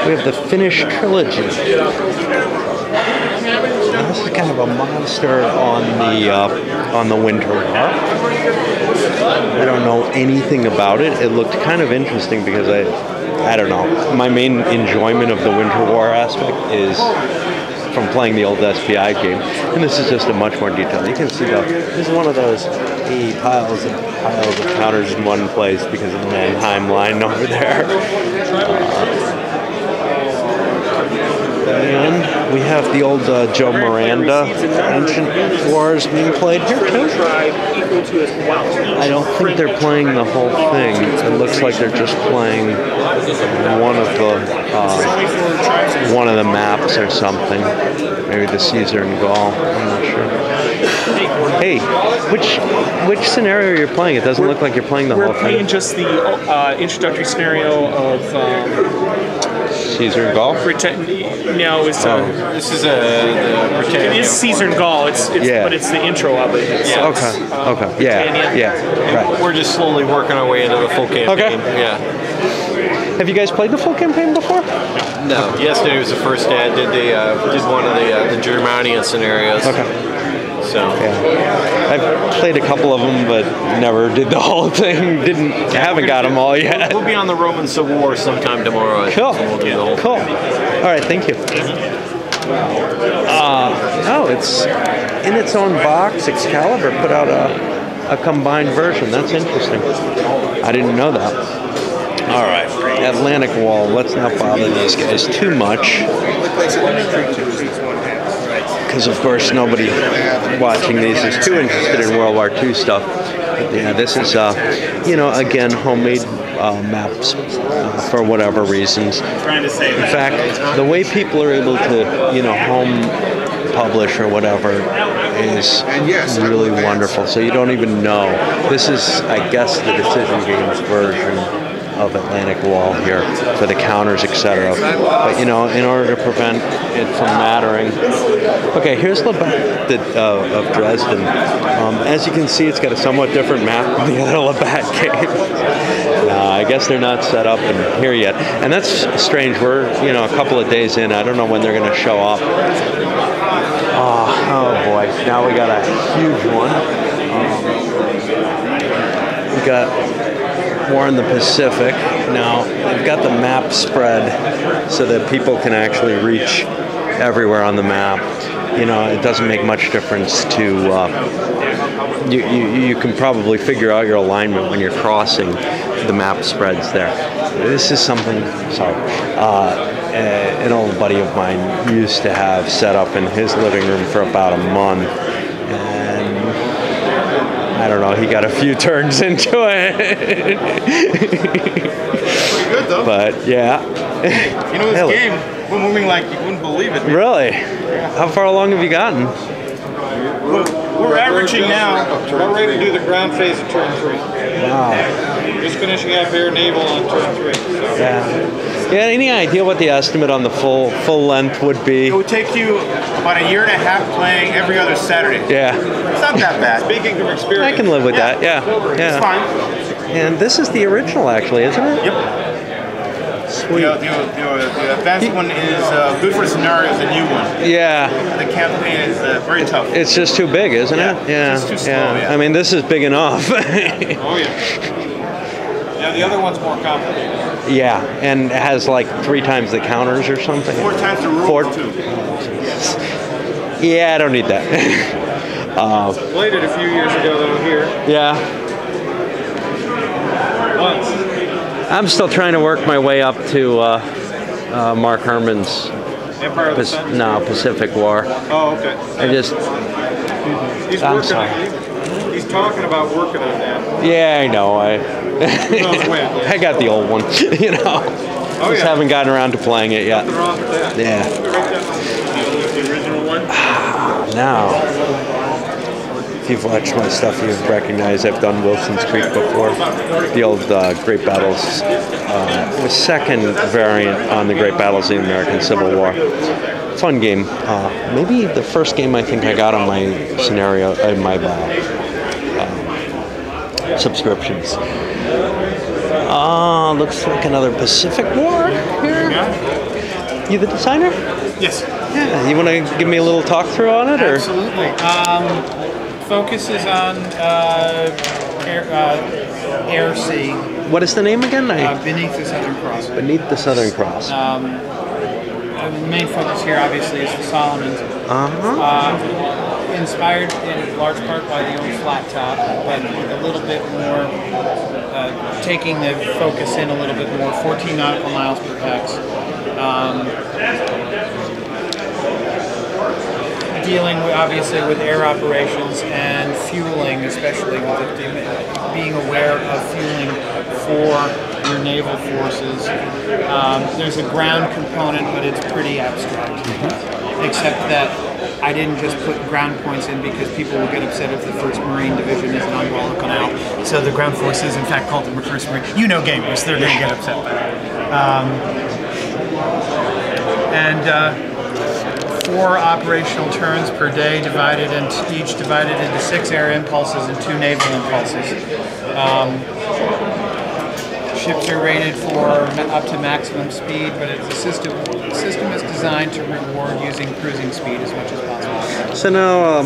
We have the Finnish trilogy. Now, this is kind of a monster on the Winter War. I don't know anything about it. It looked kind of interesting because I don't know. My main enjoyment of the Winter War aspect is from playing the old SPI game, and this is just a much more detailed. You can see this is one of those piles of counters in one place because of the Mannheim line over there. And we have the old Joe Miranda Ancient Wars being played here too. I don't think they're playing the whole thing. It looks like they're just playing one of the maps or something. Maybe the Caesar and Gaul. I'm not sure. Hey, which scenario are you playing? It doesn't look like you're playing the whole thing. We're playing just the introductory scenario of Caesar and Gaul. No, it's this is the Britannia. It is Caesar and Gaul. It's but it's the intro of it. Yeah. Okay. Yeah. Right. We're just slowly working our way into the full campaign. Okay. Yeah. Have you guys played the full campaign before? No. Yesterday was the first day I did one of the Germanian scenarios. Okay. So yeah, I've played a couple of them, but never did the whole thing. Haven't got them all yet. We'll be on the Roman Civil War sometime tomorrow. Cool. So we'll do the whole cool. All right, thank you. It's in its own box. Excalibur put out a combined version. That's interesting. I didn't know that. All right, Atlantic Wall. Let's not bother these guys too much, because of course nobody watching these is too interested in World War II stuff. But yeah, this is again homemade maps for whatever reasons. In fact, the way people are able to home publish or whatever is really wonderful. So you don't even know. This is, I guess, the Decision Games version of Atlantic Wall here for the counters, etc. But in order to prevent it from mattering. Okay, here's Labatt of Dresden. As you can see, it's got a somewhat different map than the other Labatt games. I guess they're not set up in here yet, and that's strange. We're a couple of days in. I don't know when they're going to show up. Oh boy! Now we got a huge one. We got War in the Pacific. Now, they've got the map spread so that people can actually reach everywhere on the map. It doesn't make much difference to... You can probably figure out your alignment when you're crossing the map spreads there. This is something... an old buddy of mine used to have set up in his living room for about a month. I don't know, he got a few turns into it. Pretty good though. But yeah. This game, we're moving like you wouldn't believe it. Really? How far along have you gotten? We're averaging now. We're ready to do the ground phase of turn 3. Wow. Just finishing up air naval on turn 3. So. Yeah, any idea what the estimate on the full length would be? It would take you about a year and a half playing every other Saturday. Yeah. It's not that bad. Speaking from experience. I can live with that, yeah. It's fine. And this is the original, actually, isn't it? Yep. Sweet. The advanced one is good for scenarios, the new one. Yeah. The campaign is very tough. It's just too big, isn't it? Yeah. It's too slow, I mean, this is big enough. Oh, yeah. Yeah, the other one's more complicated. Yeah, and it has like 3 times the counters or something. 4 times the rules, too. Yeah, I don't need that. Played it a few years ago, though, here. Yeah. Once. I'm still trying to work my way up to Mark Herman's Empire of the Sun? Pacific War. Oh, okay. I just... He's talking about working on that. Yeah, I know. I got the old one, you know. Just haven't gotten around to playing it yet. Nothing wrong with that. Yeah. The original one? Now, if you've watched my stuff, you've recognized I've done Wilson's Creek before. The old Great Battles, the second variant on the Great Battles of the American Civil War. Fun game. Maybe the first game I think I got on my scenario, in my subscriptions. Looks like another Pacific War here. You the designer? Yes. Yeah. You want to give me a little talk through on it, or? Absolutely. Focus is on Air Sea. What is the name again? Beneath the Southern Cross. Beneath the Southern Cross. The main focus here, obviously, is the Solomons. Inspired in large part by the old flat top, but with a little bit more, taking the focus in a little bit more, 14 nautical miles per hex. Dealing obviously with air operations and fueling, especially with it, being aware of fueling for your naval forces. There's a ground component, but it's pretty abstract. Except that I didn't just put ground points in because people will get upset if the 1st Marine Division isn't on Guadalcanal. So the ground force is in fact called the 1st Marine. You know gamers, they're going to get upset by that. 4 operational turns per day, each divided into 6 air impulses and 2 naval impulses. Ships are rated for up to maximum speed, but the system is designed to reward using cruising speed as much as possible. So now,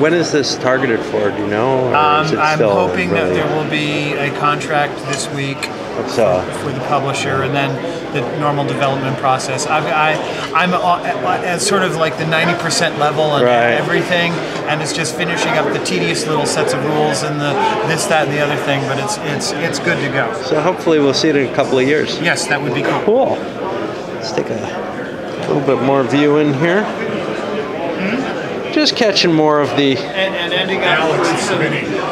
when is this targeted for? Do you know? Or is it I'm still hoping that there will be a contract this week for the publisher, and then the normal development process. I'm at sort of like the 90% level on everything, and it's just finishing up the tedious little sets of rules and the this, that, and the other thing. But it's good to go. So hopefully we'll see it in a couple of years. Yes, that would be cool. Cool. Let's take a little bit more view in here. Just catching more of the... And ending up with some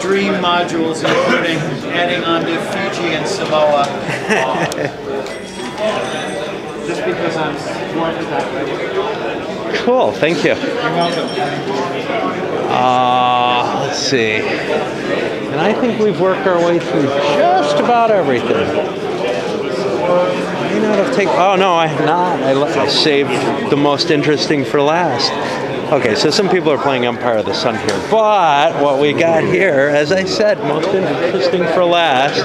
dream modules, including adding on to Fiji and Samoa. Just because I'm north of that way. Cool, thank you. You're welcome. Let's see. And I think we've worked our way through just about everything. I may not have taken... Oh, no, I have not. I saved the most interesting for last. Okay, so some people are playing Empire of the Sun here, but what we got here, as I said, most interesting for last.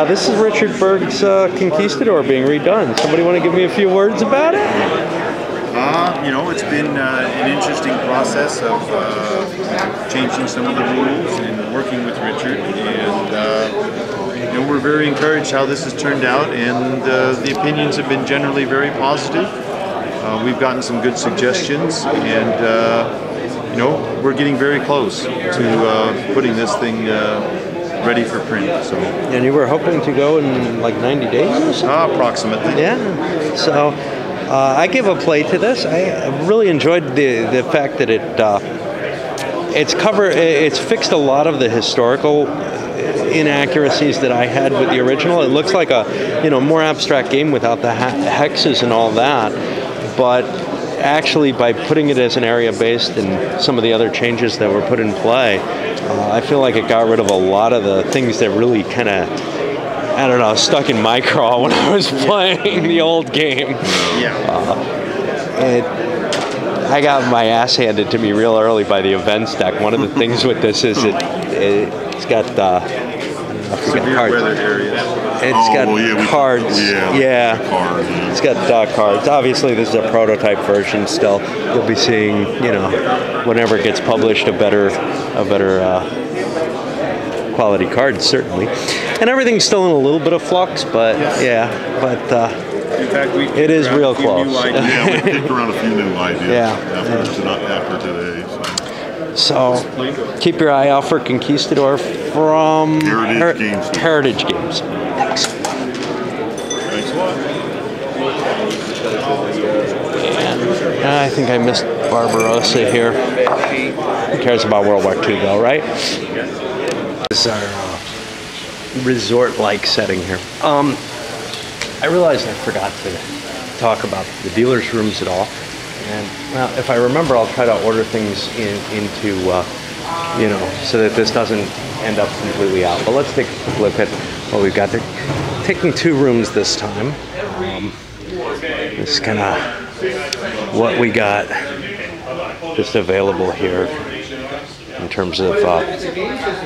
This is Richard Berg's Conquistador being redone. Somebody want to give me a few words about it? You know, it's been an interesting process of changing some of the rules and working with Richard, and you know, we're very encouraged how this has turned out, and the opinions have been generally very positive. We've gotten some good suggestions, and you know, we're getting very close to putting this thing ready for print. So. And you were hoping to go in like 90 days or so? Approximately. Yeah. So I gave a play to this. I really enjoyed the fact that it's fixed a lot of the historical inaccuracies that I had with the original. It looks like a more abstract game without the hexes and all that. But actually, by putting it as an area-based and some of the other changes that were put in play, I feel like it got rid of a lot of the things that really kind of, I don't know, stuck in my craw when I was playing the old game. I got my ass handed to me real early by the events deck. One of the things with this is it's got severe weather areas. It's got cards. It's got cards. Obviously, this is a prototype version still. You'll be seeing, whenever it gets published, a better quality card, certainly. And everything's still in a little bit of flux, but in fact, it is real close. We kicked around a few new ideas after today. So keep your eye out for Conquistador from Heritage Games. Thanks. Thanks a lot. And I think I missed Barbarossa here. Who cares about World War II though, right? This is our resort-like setting here. I realized I forgot to talk about the dealer's rooms at all. And well, if I remember, I'll try to order things into, you know, so that this doesn't end up completely out. But let's take a quick look at what we've got. They're taking 2 rooms this time. This is kind of what we got just available here in terms of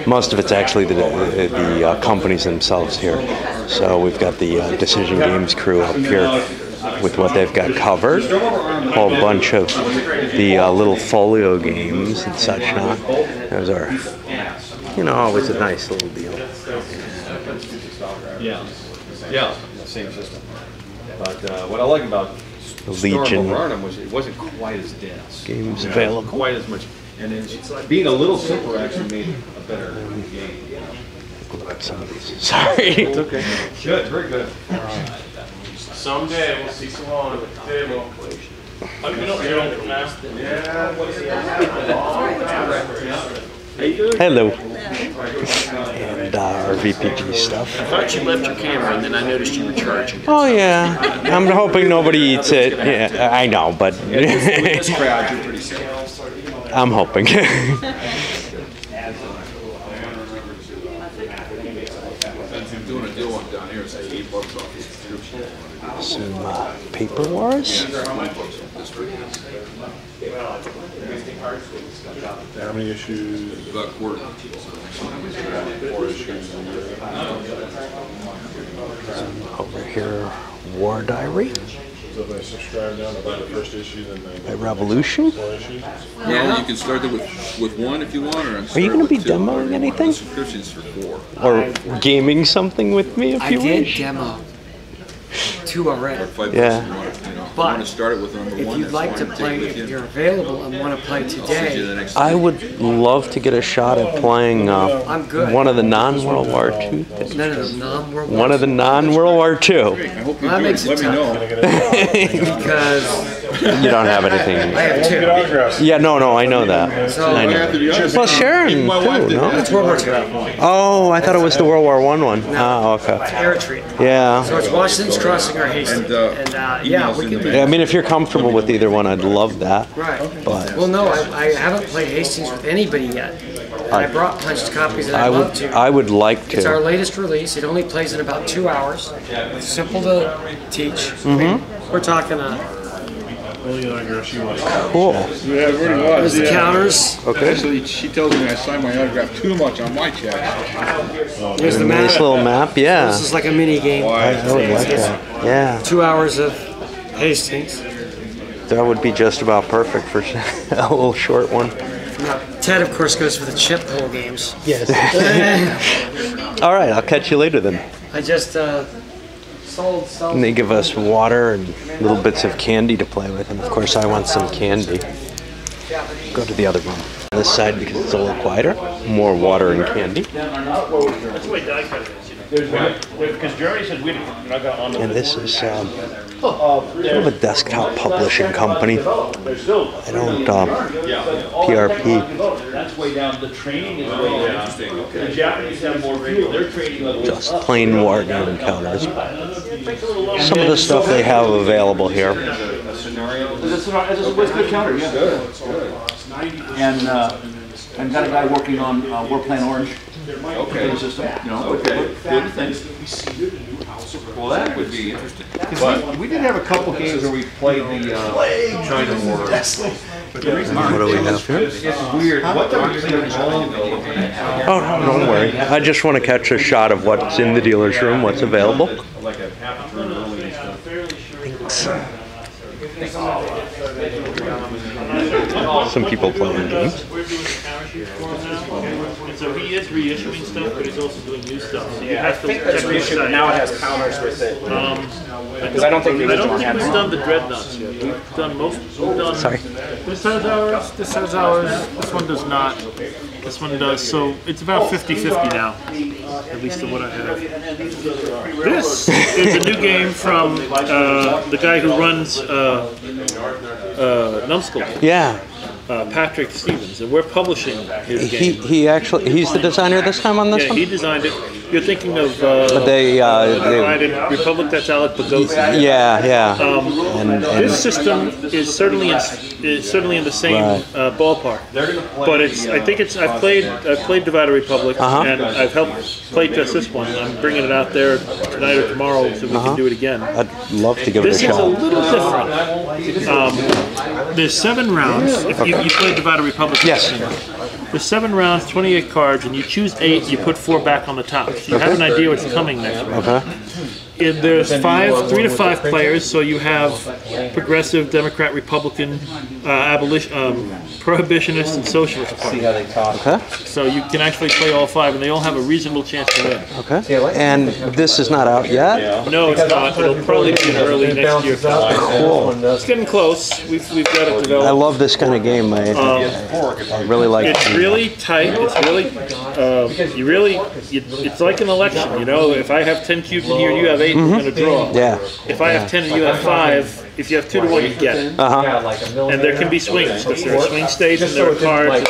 most of it's actually the companies themselves here. So we've got the Decision Games crew up here with what they've got covered. A whole bunch of the little folio games and such not. Those are, you know, always a nice little deal. Yeah, same system. But what I like about Legion Storm was it wasn't quite as dense. Games available. Quite as much. And then being a little simpler actually made it a better game. Grab some of these. Sorry. It's okay. Good, very good. Someday we'll see some on the table. Hello. And our VPG stuff. I thought you left your camera and then I noticed you were charging. Oh yeah. I'm hoping nobody eats it. Yeah, I know, but With this crowd, you're pretty safe. I'm hoping. Doing a deal down here is $8 off the subscription. Some Paper Wars. How many issues? About a quarter. 4 issues. Over here, War Diary. So if I subscribe down to buy the first issue, then By Revolution. 4 issues. Yeah, you can start it with 1 if you want, or Are you going to be demoing anything? subscriptions for 4. Or gaming something with me if I you did wish? demo 2 already. Yeah. Want to start it with number 1. If you'd like to play, if you're available and want to play today, I would love to get a shot at playing I'm good. one of the non-World War II things. None of the non-World War One of the non-World War II. I hope you That do. makes it Let me know. because You don't have anything. I have 2. Yeah, no, I know that. So- I know. Well, Sharon too, no? It's World War II. Oh, I thought it was the World War I one. Oh, okay. Air treat. Yeah. So it's Washington's Crossing or Hastings. Yeah, we can do Yeah, I mean, if you're comfortable with either one, I'd love that. Right. But Well, no, I haven't played Hastings with anybody yet. And I brought punched copies and I'd love to. I would like to. It's our latest release. It only plays in about 2 hours. It's simple to teach. We're talking Cool. Yeah, it really was. There's the counters. Okay. Actually, she tells me I signed my autograph too much on my check. There's the Nice map. little map, yeah. This is like a mini game. I would like that. Yeah. 2 hours of Hastings. That would be just about perfect for a little short one. Now, Ted, of course, goes for the chip pull games. Yes. All right, I'll catch you later then. I just sold. And they give us water and little bits of candy to play with, and of course I want some candy. Go to the other room. On this side because it's a little quieter. More water and candy. That's the way die cut is. Because Jeremy says we not got on the. And this is sort of a desktop publishing company. I don't PRP. That's way down. The training is way down. The Japanese have more fuel. Their training level. Just plain war game encounters. Some of the stuff they have available here. It's a good counter, yeah. And I've got a guy working on War Plan Orange. Okay. System, you know, good things. Well, that would be interesting. Because we did have a couple games where we played the China War. What do we have here? It's weird. Oh, no, don't worry. I just want to catch a shot of what's in the dealer's room, what's available. Some people playing games. So he is reissuing stuff, but he's also doing new stuff. So you Yeah, I have to think there's check reissue, but now it has counters with it. Because I don't think the original we've had done the Dreadnoughts yet. We've done most. We've done. Sorry. This has ours. This has ours. This one does not. This one does. So it's about 50-50 now, at least of what I have. This is a new game from the guy who runs Numbskull. Yeah. Patrick Stevens, and we're publishing his game. He's the designer this time on this one? Yeah, he designed it. You're thinking of Divided Republic, that's Alec Bagosi. Yeah. This system is certainly in the same ballpark, but I've played Divided Republic, and I've helped play test this one. I'm bringing it out there tonight or tomorrow so we can do it again. I'd love to give it a shot. This is a little different. There's 7 rounds. If you played Divided Republic. Yes. There's 7 rounds, 28 cards, and you choose 8. You put 4 back on the top, so you have an idea what's coming next round. There's 3 to 5 players, so you have progressive, Democrat, Republican, prohibitionist, and socialist party. See how they talk. So you can actually play all 5, and they all have a reasonable chance to win. And this is not out yet? No, it's not. It'll probably be early next year. Cool. It's getting close. We've got it developed. I love this kind of game. I really like it. It's really tight. It's really, it's like an election, you know? If I have 10 cubes in here and you have 8, we're going to draw. Yeah. If I have 10 and you have 5, if you have 2 to 1, you get it. And there can be swings, because there are swing states and there are cards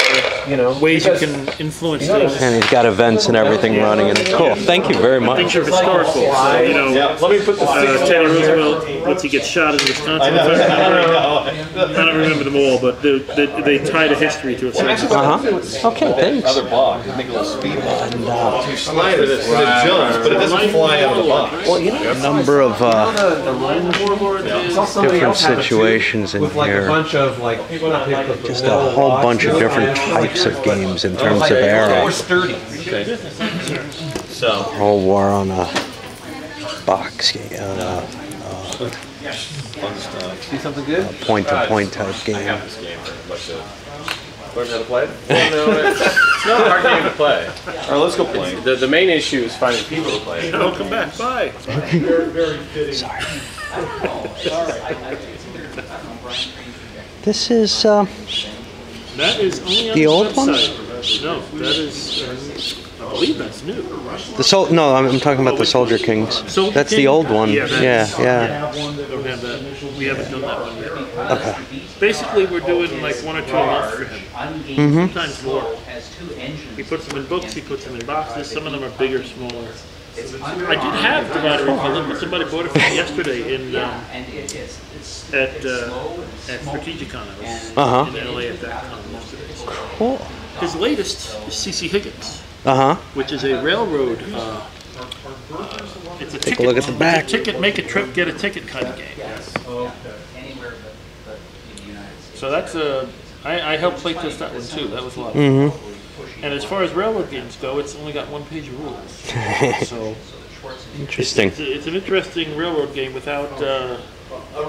and there are ways you can influence things. And he's got events and everything running, and cool. Thank you very much. Things are historical. So, you know, Teddy Roosevelt, once he gets shot in Wisconsin, I don't remember them all, but they tie the history to a certain Okay, thanks. Other box. Make a little speed ball. You slide it, it jumps, but it doesn't fly out of the box. Well, you know, a number of different situations in here. Just a whole bunch of different types of games in terms of era. Whole war on a box game. See something good? Point-to-point type game. I have this game. Learn how to play it? Well, no, it's not a hard game to play. All right, let's go play. The main issue is finding people to play it. Welcome back. Bye. Sorry. This is that is only on the old one? No, that is, I believe that's new. No, I'm talking about the Soldier Kings. That's the old one. Yeah. Don't have that. We haven't done that one yet. Okay. Basically, we're doing like 1 or 2 a month for him. Sometimes more. He puts them in books. He puts them in boxes. Some of them are bigger, smaller. I did have Divided Republic, but somebody bought it for me yesterday at Strategicon. I was in LA at that con yesterday. Cool. His latest is C.C. Higgins, which is a railroad. It's a Take a look at the back. It's a ticket, make a trip, get a ticket kind of game. So that's I helped play test that one too. That was a lot of fun. And as far as railroad games go, it's only got 1 page of rules. So interesting. It's an interesting railroad game without.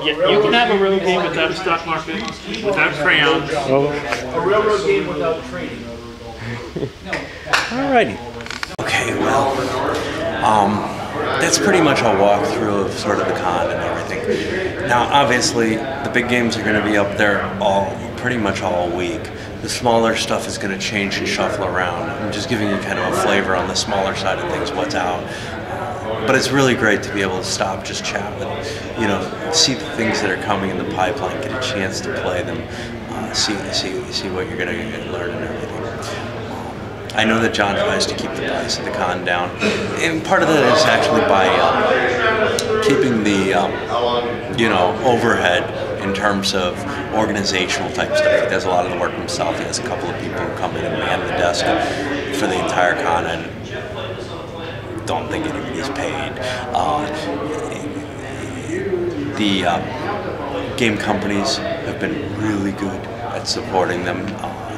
You can have a railroad game without a stock market, without crayons. A railroad game without training. Alrighty. Okay, well, that's pretty much a walkthrough of sort of the con and everything. Now, obviously, the big games are going to be up there pretty much all week. The smaller stuff is going to change and shuffle around. I'm just giving you kind of a flavor on the smaller side of things, what's out. But it's really great to be able to stop, just chat with, see the things that are coming in the pipeline, get a chance to play them, see what you're going to learn and everything. I know that John tries to keep the price of the con down, and part of that is actually by keeping the overhead in terms of organizational type stuff. He does a lot of the work himself. He has a couple of people who come in and man the desk for the entire con, and don't think anybody's paid. The game companies have been really good at supporting them.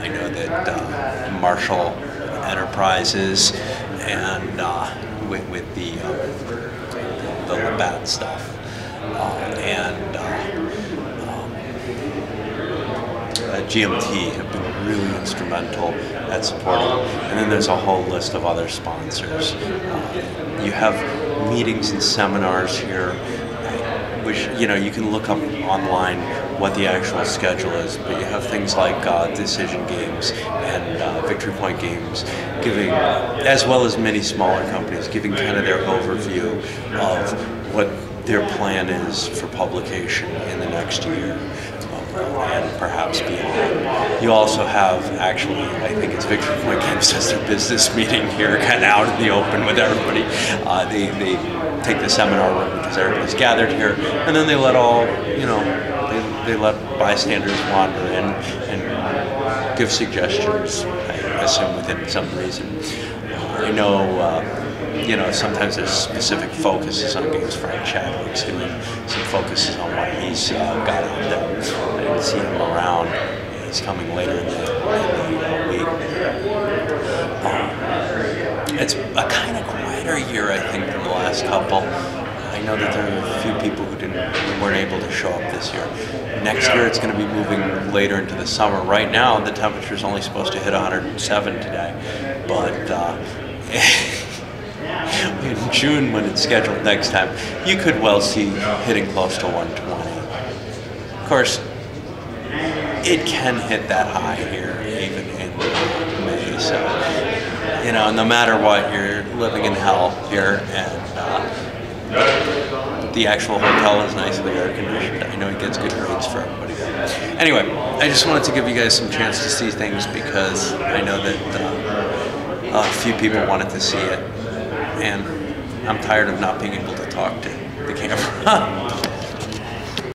I know that Marshall Enterprises and with the Labatt stuff and GMT have been really instrumental at supporting, and then there's a whole list of other sponsors. You have meetings and seminars here, which you can look up online what the actual schedule is, but you have things like Decision Games and Victory Point Games giving, as well as many smaller companies, giving kind of their overview of what their plan is for publication in the next year. April and perhaps beyond. You also have, actually, I think it's Victory Point Games does their business meeting here, kind of out in the open with everybody. They take the seminar room because everybody's gathered here, and then they let all, they let bystanders wander in and give suggestions, I assume within some reason. I know, sometimes there's specific focuses on games. Frank Chadwick's doing some focuses on what he's got out there. I didn't see him around. He's coming later in the week. It's a kind of quieter year, I think, than the last couple. I know that there are a few people who weren't able to show up this year. Next year, it's going to be moving later into the summer. Right now, the temperature is only supposed to hit 107 today, but in June, when it's scheduled next time, you could well see hitting close to 120. Of course, it can hit that high here, even in May. So, no matter what, you're living in hell here, and the actual hotel is nicely air conditioned. I know it gets good grades for everybody there. Anyway, I just wanted to give you guys some chance to see things because I know that a few people wanted to see it, and I'm tired of not being able to talk to the camera.